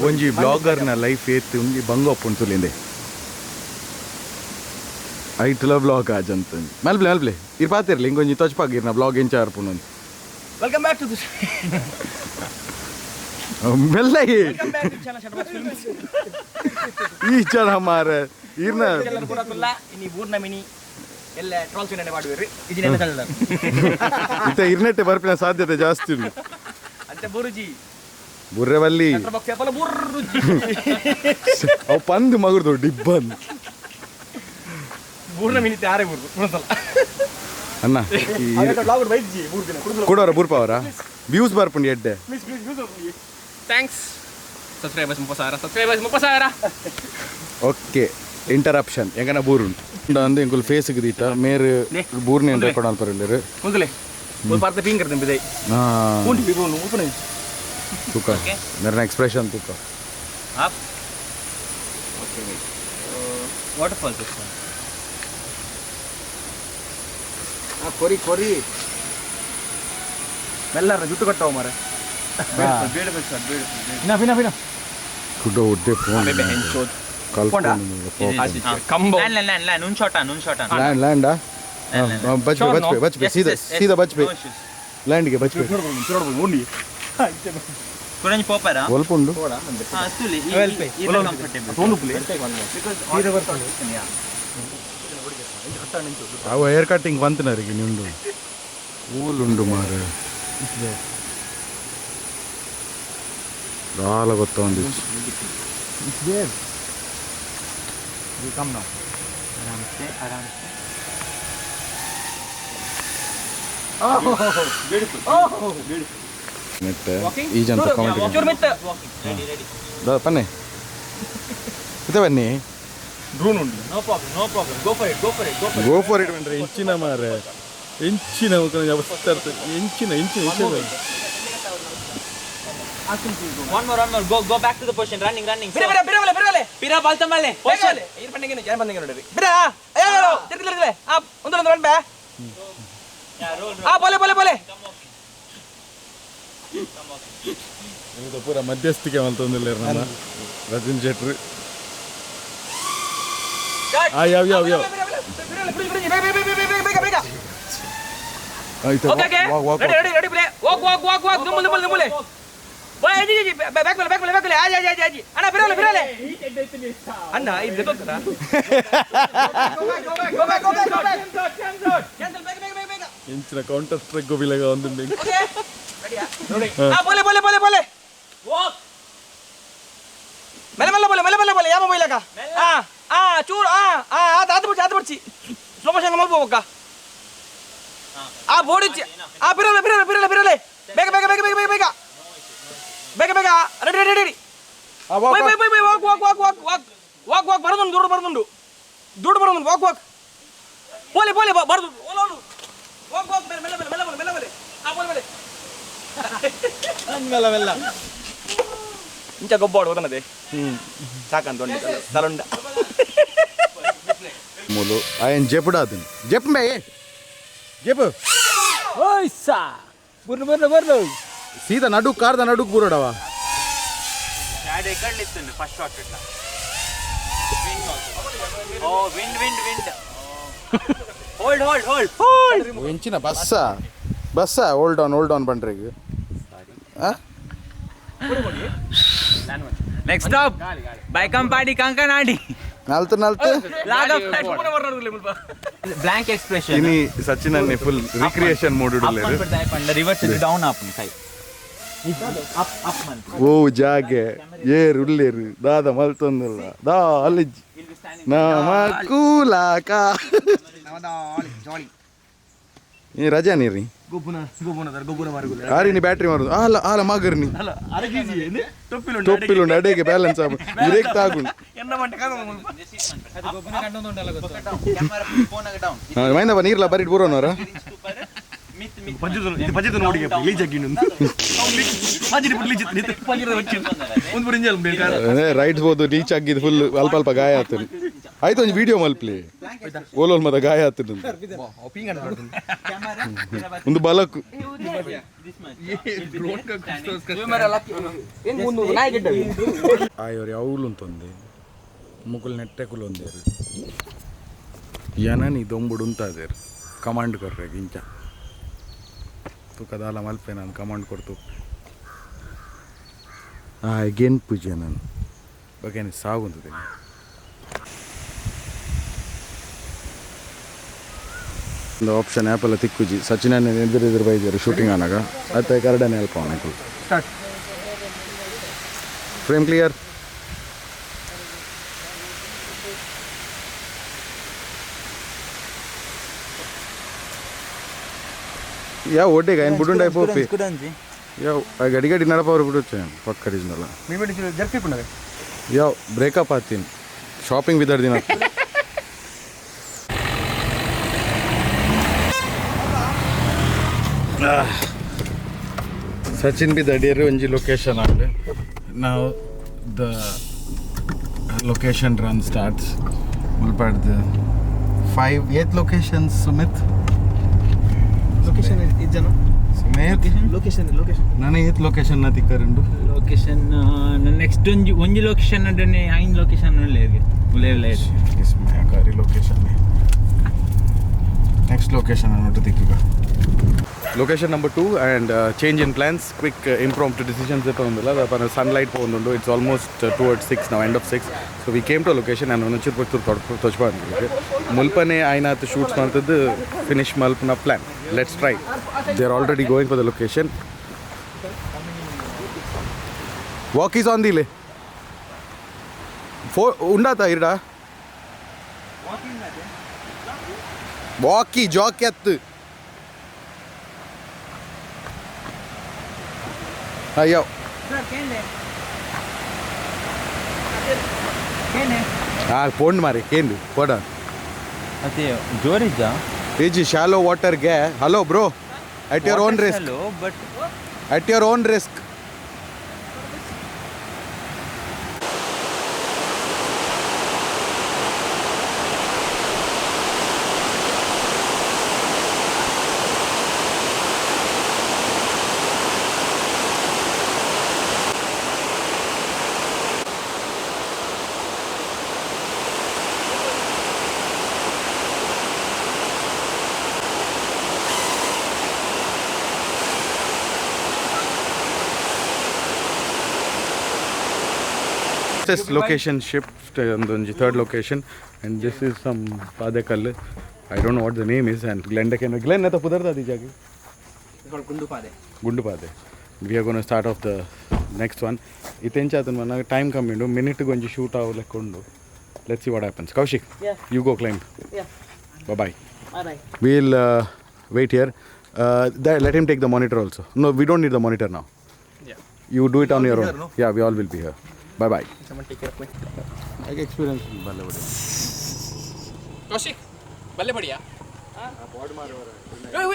ಒಂಜಿ ಬ್ಲಾಗರ್ನ ಲೈಫ್ ಏತ್ ಉಂಜಿ ಬಂಗ ಒಪ್ಪುಂಟುಲಿಂದೆ ಐಟ್ಲ ಬ್ಲಾಗ್ ಆಜಂತ ಮಲ್ಪ್ಲೆ ಇರ್ ಪಾತಿರ್ಲಿ ಇಂಗೊಂಜಿ ತೊಚ್ಪಾಗಿರ್ನ ಬ್ಲಾಗ್ ಎಂಚ ಅರ್ಪುನು ವೆಲ್ಕಮ್ ಬ್ಯಾಕ್ ಟು ಮೆಲ್ಲಗೆ ಈ ಜನ ಮಾರ ಇರ್ನ ಇನಿ ಬೂರ್ನ ಮಿನಿ ಎಲ್ಲ ಟ್ರಾಲ್ ಚಿನ್ನ ಮಾಡುವಿರಿ ಇಜಿನೆಲ್ಲ ಕಳ್ಳ ಇತ್ತ ಇರ್ನೆಟ್ಟೆ ಬರ್ಪಿನ ಸಾಧ್ಯತೆ ಜಾಸ್ತಿ ಉಂಟು ಅಂತ ಬುರುಜಿ ಬುರ್ರೆವಲ್ಲಿ ಬಾಕ್ಸ್ ಯಾಪಲ ಬುರುಜಿ ಅವು ಪಂದ್ ಮಗುರ್ದು ಡಿಬ್ಬನ್ ಬೂರ್ನ ಮಿನಿ ತಾರೆ ಬುರ್ದು ಒಂದ್ಸಲ ಅಣ್ಣ ಬ್ಲಾಗರ್ ಬೈಜಿ ಬೂರ್ದಿನ ಕೊಡೋರ ಬೂರ್ಪವರ ವ್ಯೂಸ್ ಬರ್ಪುಂಡು ಎಡ್ಡೆ ಥ್ಯಾಂಕ್ಸ್ ಸಬ್ಸ್ಕ್ರೈಬರ್ಸ್ 30,000 ಓಕೆ ಇಂಟರಪ್ಷನ್ ಎಂಗನ ಬೂರುಂಡು ಅಂದು ಎಂಕುಲು ಫೇಸ್ಗೆ ದೀತ ಮೇರೆ ಬೂರ್ನಿ ರೆಕಾರ್ಡ್ ಅಲ್ಪರಲ್ಲೇರು ಮುಂದಲೆ ಒಂದು ಪಾರ್ತ ಪಿಂಗ್ ಕರ್ತೀನಿ ಬಿದೈ ಉಂಟು ಬಿರು ಉಪನೆ ತೂಕ ಮೇರೆ ಎಕ್ಸ್ಪ್ರೆಷನ್ ತೂಕ Up. Okay, wait. Waterfall this one. ಕೊರಿ ಮೆಲ್ಲರ ಜುಟ್ಟು ಕಟ್ಟವ ಮಾರೆ ಬೇಡ ಬೇಡ ಕುಡ್ಡ ಉಡ್ಡೆ ಫೋನ್ ಕಂಬೋ Land. Nun shot. ಲ್ಯಾಂಡಾ ಬಚ್ ಬೇ ಸೀದಾ ಬಚ್ ಬೇ ಲ್ಯಾಂಡ್ಗೆ ಬಚ್ ಬೇ ಉಂಡಿ Couldn't pop it, huh? ಸ್ವಲ್ಪ ಉಂಡು Actually, comfortable. ಅವ ಹೇರ್ ಕಟ್ಟಿಂಗ್ ಬಂತನರಿಗೆ ನಿಂಡು ಊಲುಂಡು ಮಾರೆ ರಾಲ ಗೊತ್ತೊಂದು come now Aram se. beautiful ನೆಟ್ಟೆ ಈಜಂತ ಕಾಮೆಂಟ್ Ready. ಪನ್ನೆ ಇದು ಬನ್ನಿ ಡ್ರೋನ್ ಉಂಟು no problem go for it go for it ಬಂದ್ರೆ ಇಂಚಿನ ಮಾರೆ ಇಂಚಿನ ಅವಸ್ಥೆ ಇರ್ತದೆ ಇಂಚಿನ One more. Go back to the position. Running. ಬಿರವಲೆ Pira baltamale. position ಏನು ಪಂಡಿಗೆ ಏನು ಬಂದಿಗೆ ನೋಡಿ ಬಿರ ಅಯ್ಯೋ ತಿರ್ಗಲೆ ಆ ಒಂದು ಬನ್ಬೆ ಆ ಬೋಲೆ ಇದು ಪೂರ ಮಧ್ಯಸ್ಥಿಕೆ ಮಲ್ತೊಂದಿಲ್ಲ ನಮ್ಮ ರಜನ್ ಶೆಟ್ರು ಯಾವ ಬೇಗ ಆಯ್ತು ಓಕೆ ರೆಡಿ ಪ್ಲೇ ವಾಕ್ ದುಮ್ಮಲೆ ಬಾಯ್ ಅಜ್ಜಿ ಬ್ಯಾಕ್ ಆಜಿ ಅಣ್ಣ ಬಿರವಲೆ ಅಣ್ಣ ಇದು ಗೊತ್ತಾ ಗೋ ಬ್ಯಾಕ್ ಕ್ಯಾನ್ಸಲ್ ಬೇಗ ಇಂಚಿನ ಕೌಂಟರ್ ಸ್ಟ್ರೈಕ್ ಗೋಬಿಲಾಗ ಒಂದು ಓಕೆ ರೆಡಿಯಾ ನೋಡಿ ಆ ಬೋಲೆ ವಾಕ್ ಮೆಲ್ಲ ಯಾವ ಮೊಬೈಲ್ ಅಕ್ಕ ಚೂರು ಆತು ಬಿಡ್ಸಿ ಸ್ಲೋ ಮೋಷನ್ ಮಲ್ಬೋಕ್ಕ ಆ ಬೋಡಿ ಬಿರಲೆ ಬೇಗ ರೆಡಿ ಬೈ ವಾಕ್ ಬರದುಂಡು ದೂಡು ಬರದುಂಡು ವಾಕ್ ಪೋಲೆ ಬರದು ಓಲೋನು ವಾಕ್ ಮೆಲ್ಲ ಆ ಬೋಲೆ ಮೆಲ್ಲ ಇಂಚ ಗೊಬ್ಬಾಡು ಹೋದನದೆ ಸಾಕಂತ ತಲುಂಡ ಮೂಲು ఆయన చెప్పుడాదు చెప్పు చెప్పు ಓಯ್ ಸಾ ಬರ್ಲು సీదా నడుకు కార్ద నడుకు బూరడవా Shad ekadlittund first shot itta. Oh, wind. Hold. ఎంచిన బస్సా హోల్డ్ ఆన్ பண்றீங்க Next stop. Baikampadi Kankanadi. నల్తు Blank expression. ఇని సచిన్ అన్ని ఫుల్ రిక్రియేషన్ మోడ్ Up ఉడలేరు and down. Reverse it down up kai. Up man. ఓ జాగే ఏ రుల్లేరు దాదా మల్తొందుల్ల దా అలిజ్ నమకూలాక ಈ ರಜಾ ನೀರಿ ಗೊಬ್ಬುನ ಮಾರುಗುಲ ಕಾರಿನಿ ಬ್ಯಾಟ್ರಿ ಮಾರುದು ಆಲ ಮಾಗರ್ನಿ ಅಲ್ಲ ಅರಗಿಜಿ ಏನು ತೊಪ್ಪಿಲು ಅಡೆಗೆ ಬ್ಯಾಲೆನ್ಸ್ ಆಗ ಬ್ರೇಕ್ ತಾಗುಂಡು ಎನ್ನ ಮಂಟೆ ಕಾದ ಅದು ಗೊಬ್ಬುನ ಕಂಡೊಂದುಂಡಲ್ಲ ಗೊತ್ತಾ ಕ್ಯಾಮೆರಾ ಫೋನ್ ಆಗ ಡೌನ್ ಮೈಂದಪ್ಪ ನೀರ್ಲ ಬರಿಟ್ ಬರೋನವರ ಪಂಜದ ನೋಡಿಗೆ ಲೀಜ್ ಆಗಿನು ಪಂಜದ ಲೀಜ್ ಪಂಜದ వచ్చి ಒಂದು ಬರಿಂಜಲ್ ರೈಡ್ಸ್ ಬೋದು ರೀಚ್ ಆಗಿದ್ದು ಫುಲ್ ಅಲ್ಪ ಗಾಯ ಆತನು ಆಯ್ತು ಒಂದು ವಿಡಿಯೋ ಮಲ್ಪ್ಲಿ ಓಲೋಲ್ ಮದ ಗಾಯ ಆತನು ಒಂದು ಬಲಕು ಆಯೋರಿ ಅವಳು ಅಂತಂದೆ ಮುಕುಲ್ ನೆಟ್ಟೆಕುಲು ಒಂದೇರು ಏನನಿ ದೊಂಬುಡು ಉಂತಾದೇರು ಕಮಾಂಡ್ ಕೊರ್ರೆ ಗಿಂಚ ತುಕದಾಲ ಮಲ್ಪೆ ನಾನು ಕಮಾಂಡ್ ಕೊಡ್ತು ಗೆನ್ ಪೂಜೆ ನಾನು ಬಗ್ಗೆ ಸಾಗುಂತದೆ ಒಂದು ಆಪ್ಷನ್ ಆ್ಯಪೆಲ್ಲ ತಿಕ್ಕುಜಿ ಸಚಿನನ್ನೇ ಎದುರು ಬೈದಿರು ಶೂಟಿಂಗ್ ಆನಾಗ ಮತ್ತೆ ಕರಡನೇ ಹೆಲ್ಪ್ ಅವನಿಗೆ ಫ್ರೇಮ್ ಕ್ಲಿಯರ್ ಯಾ ಒಡ್ಡೆಗ ಏನು ಬುಡುಂಡಾಯ್ ಪೋಪಿ ಯೋ ಗಡಿ ಗಡಿ ನಡಪವ್ರು ಬಿಡು ಪಕ್ಕ ಕಡಿದ್ನಲ್ಲ మీ బిడ్డ జరిపికున్నది ಯೋ ಬ್ರೇಕಪ್ ಆತೀನಿ ಶಾಪಿಂಗ್ ಬಿದ್ದಾರ ದಿನ ಸಚಿನ್ ಬಿ ದಡಿಯರು ಒಂಜಿ ಲೊಕೇಶನ್ ಆಂಡ್ ನಾವು ದ ಲೊಕೇಶನ್ ರನ್ ಸ್ಟಾರ್ಟ್ಸ್ ಮುಲ್ಪಾಡ್ ದ 8 ಲೊಕೇಶನ್ಸ್ ಸುಮಿತ್ ಲೊಕೇಶನ್ ಇಜ್ಜನ ಸುಮೇತ್ ಲೊಕೇಶನ್ ನಾನು 8 ಲೊಕೇಶನ್ ನ ತಿಕ್ಕರಂಡು ಲೊಕೇಶನ್ ನೆಕ್ಸ್ಟ್ ಒಂಜಿ ಲೊಕೇಶನ್ ಅಡ್ಡನೆ ಐನ್ ಲೊಕೇಶನ್ ಉಳ್ಳೇಗೆ ಉಳ್ಳೇಗೆ इसमें कारी लोकेशन है नेक्स्ट लोकेशन ಅನ್ನೋದು ತಿಕ್ಕಿಗ location number 2 and change in plans quick impromptu decisions ಇತ್ತು ಒಂದಲ್ಲ ಅದರ ಸನ್ಲೈಟ್ ಹೋಗುಂಡು it's almost towards 6 now end of 6 so we came to a location and ಒಂಚೂರು ಪಟ್ಟು ತೊಚ್ಬಾರ್ದು ಮುಲ್ಪನೆ ಆಯ್ನಾತು ಶೂಟ್ಸ್ ಮಾಡ್ತದ್ದು ಫಿನಿಶ್ ಮಲ್ಪನ plan let's try they are already going for the location walk is on the ಲೇ ಉಂಡಾತ ಇರಡಾ ವಾಕಿ ಜಾಕೆತ್ ಅಯ್ಯೋ ಪೋಂಡ್ ಮಾರಿ ಕೇಂದು ಪೋಡ ಅದೇ ಜೋರಿದ್ದ ಈಜಿ ಶಾಲೋ ವಾಟರ್ಗೆ hello bro at your own risk but at your own risk this location shift on the third location and this is some Padekal. I don't know what the name is and Glen at the Pudarda Dijagi. It's called Gundu Pade. We are going to start off the next one. Itenchathun time come into minute to go and shoot out like Kundu. Let's see what happens. Kaushik, Yeah. you go climb. Yeah. Bye bye. Alright. We'll wait here. Let him take the monitor also. No, we don't need the monitor now. Yeah. You do it on your own. Yeah, we all will be here. Bye bye. Someone take care of me. I experience Ballavadi. Kaushik ಬಲ್ಲೆ ಬಡಿಯಾ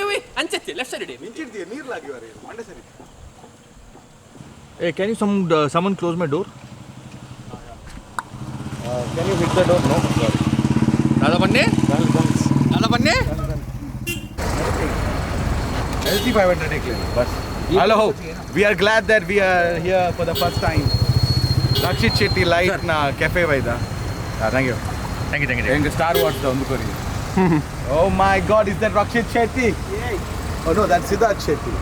wait ಅಂಚತ್ತೆ left side ಇದೆ ನೀರು ಲಾಗಿವಾರೆ ಮಂಡೆ ಸರಿ Hey, can you someone close my door? Can you hit the door? No. Sorry. ದಾದಾ ಬನ್ನಿ LT 500 claim. But hello. We are glad that we are here for the first time. Rakshit Shetty light na cafe vaida. Thank you. Thank you. Enga Star Wars da undu kori. Oh my God, is that Rakshit Shetty? Yeah. Oh no, that's Siddharth Shetty.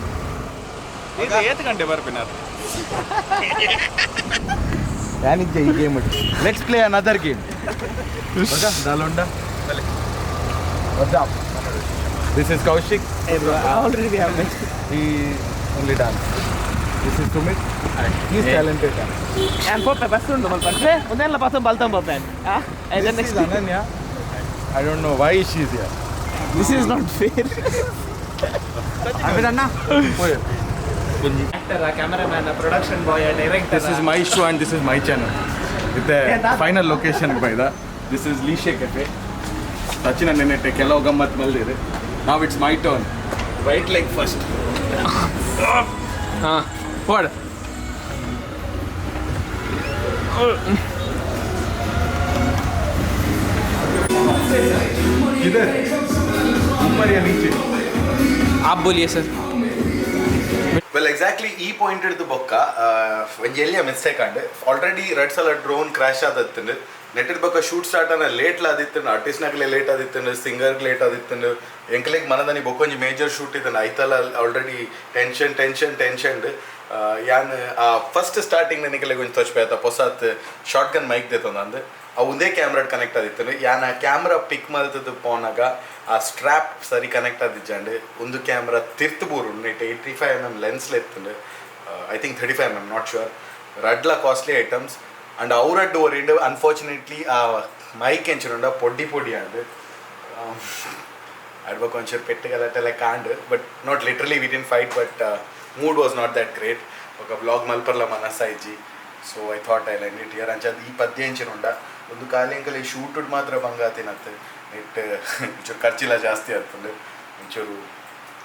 ಇದು ಏತ್ ಗಂಟೆ ಬರ್ಪಿನಾರ ಯಾನಿದ್ದೆ ಈ game let's play another game okay ದಾಲೊಂಡ What's up? This is Kaushik. Already we have met He only dance. This is Sumit. He's talented. And ಪೋಪೆ ಬಸ್ ಉಂಟು ಮಲ್ಪಂದ್ರೆ ಒಂದೆಲ್ಲ ಪಾಸ ಬಲ್ತಾಂ ಪೋಪೆ This is Ananya. I don't know why she's here. This is not fair ಅಭಿರಣ್ಣ actor cameraman production boy director This is my show and this is my channel. With the final location by the. This is Lishe Cafe. Sachin and Nenete ಕೆಲವು ಗಮ್ಮತ್ ಮಲ್ದಿದೆ. Now it's my turn. Right leg first. ಹಾಂ ಹೊಡ್ इधर ऊपर या नीचे आप बोलिए sir Well, exactly ಈ ಪಾಯಿಂಟ್ ಹಿಡಿದು ಬೊಕ್ಕ ಒಂಜಿ ಎಲ್ಲಿಯ ಮಿಸ್ಟೇಕ್ ಆಂಡ್ ಆಲ್ರೆಡಿ ರೆಡ್ ಸಲ ಡ್ರೋನ್ ಕ್ರ್ಯಾಶ್ ಆದತ್ತಂಡು ನೆಟ್ಟಿದ ಬೊಕ್ಕ ಶೂಟ್ ಸ್ಟಾರ್ಟ್ ಅನ್ನ ಲೇಟ್ ಆದಿತ್ತು ಆರ್ಟಿಸ್ಟ್ನಾಗಲೇ ಲೇಟ್ ಆದಿತ್ತು ಸಿಂಗರ್ಗೆ ಲೇಟ್ ಆದಿತ್ತು ಎಂಕ್ಲೆಗ್ ಮನದನಿ ಬೊಕ್ಕೊಂಜಿ ಮೇಜರ್ ಶೂಟ್ ಇದನ್ನು ಐತಲ್ಲ ಆಲ್ರೆಡಿ ಟೆನ್ಷನ್ ಯಾನ್ ಫಸ್ಟ್ ಸ್ಟಾರ್ಟಿಂಗ್ ನನಗೆ ಒಂಜಿ ತೊಚ್ಪೇತ ಹೊಸತ್ ಶಾರ್ಟ್ ಗನ್ ಮೈಕ್ ದೇತಂದು ಆ ಒಂದೇ ಕ್ಯಾಮ್ರಾ ಕನೆಕ್ಟ್ ಆದಿತ್ತು ಯಾನ್ ಆ ಕ್ಯಾಮ್ರಾ ಪಿಕ್ ಮಲ್ತದ್ದು ಪೋನಾಗ ಆ ಸ್ಟ್ರ್ಯಾಪ್ ಸರಿ ಕನೆಕ್ಟ್ ಆದಿಜ್ಜಂಡು ಒಂದು ಕ್ಯಾಮ್ರಾ ತಿರ್ತು ಬೂರು ನೆಟ್ 85mm ಲೆನ್ಸ್ಲೆತ್ತುಂಡು I think 35mm not sure ರಡ್ಲ ಕಾಸ್ಟ್ಲಿ ಐಟಮ್ಸ್ ಅಂಡ್ ಅವರಡ್ಡು ಒರಿಂಡು ಅನ್ಫಾರ್ಚುನೇಟ್ಲಿ ಆ ಮೈಕ್ ಎಂಚಿನುಂಡ ಪೊಡಿ ಅಂಡು ಅಡ್ಬೇಕು ಒಂಚೂರು ಪೆಟ್ಟು ಗಲಾಟೆಲ್ಲ ಕಾಂಡು but not literally we didn't fight but mood was not that great ఒక ಬ್ಲಾಗ್ ಮಲ್ಪರ್ಲ ಮನಸ್ಸ ಇಜ್ಜಿ so I thought I line it here ಅಂಚದು ಈ ಪದ್ಯ ಎಂಚಿನುಂಡ ಒಂದು ಕಾಲಿಂಕಲ್ ಈ ಶೂಟುಡ್ ಮಾತ್ರ ಬಂಗಾತಿನತ್ತೆ ಇಟ್ ಒಂಚೂರು ಖರ್ಚಿಲ್ಲ ಜಾಸ್ತಿ ಆಗ್ತದೆ ಒಂಚೂರು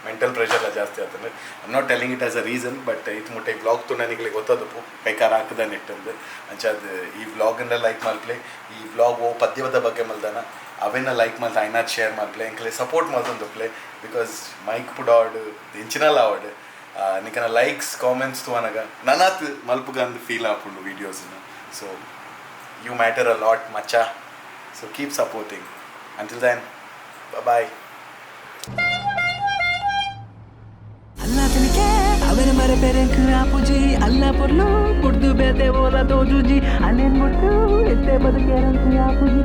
ಮೆಂಟಲ್ ಪ್ರೆಷರ್ಲ ಜಾಸ್ತಿ ಆಗ್ತದೆ I not telling it as a reason but ಇದು ಮುಟ್ಟೆ ಈ ವ್ಲಾಗ್ ತುಣ್ಣನಿಗೆ ಗೊತ್ತದಪ್ಪು ಕೈಕಾರ ಹಾಕದ ನೆಟ್ಟಂದು ಅಂಚದು ಈ ವ್ಲಾಗನ್ನ ಲೈಕ್ ಮಲ್ಪ್ಲೆ ಈ ವ್ಲಾಗ್ ಓ ಪದ್ಯದ ಬಗ್ಗೆ ಮಲ್ದಾನ ಅವೆನ್ನ ಲೈಕ್ ಮಲ್ತ ಐನಾತ್ ಶೇರ್ ಮಲ್ಪ್ಲೆ ಎಂಕ್ಲೆ ಸಪೋರ್ಟ್ ಮಲ್ತಂದು ಪ್ಲೇ ಬಿಕಾಸ್ ಮೈಕ್ ಪುಡಾಡ್ ಎಂಚಿನಲ್ಲ ಆವಡ್ ನಿಕನ ಲೈಕ್ಸ್ ಕಾಮೆಂಟ್ಸ್ ತುವನಗ ನನಾತ್ ಮಲ್ಪುಗಂದು ಫೀಲ್ ಆಪುಂಡು ವೀಡಿಯೋಸ್ನ so you matter a lot ಮಚ್ಚ so keep supporting until then bye Allah tinike avere mare perenk apuji Allah porlo kurdu bete ola dojuji alen muttu ette badu kerank apuji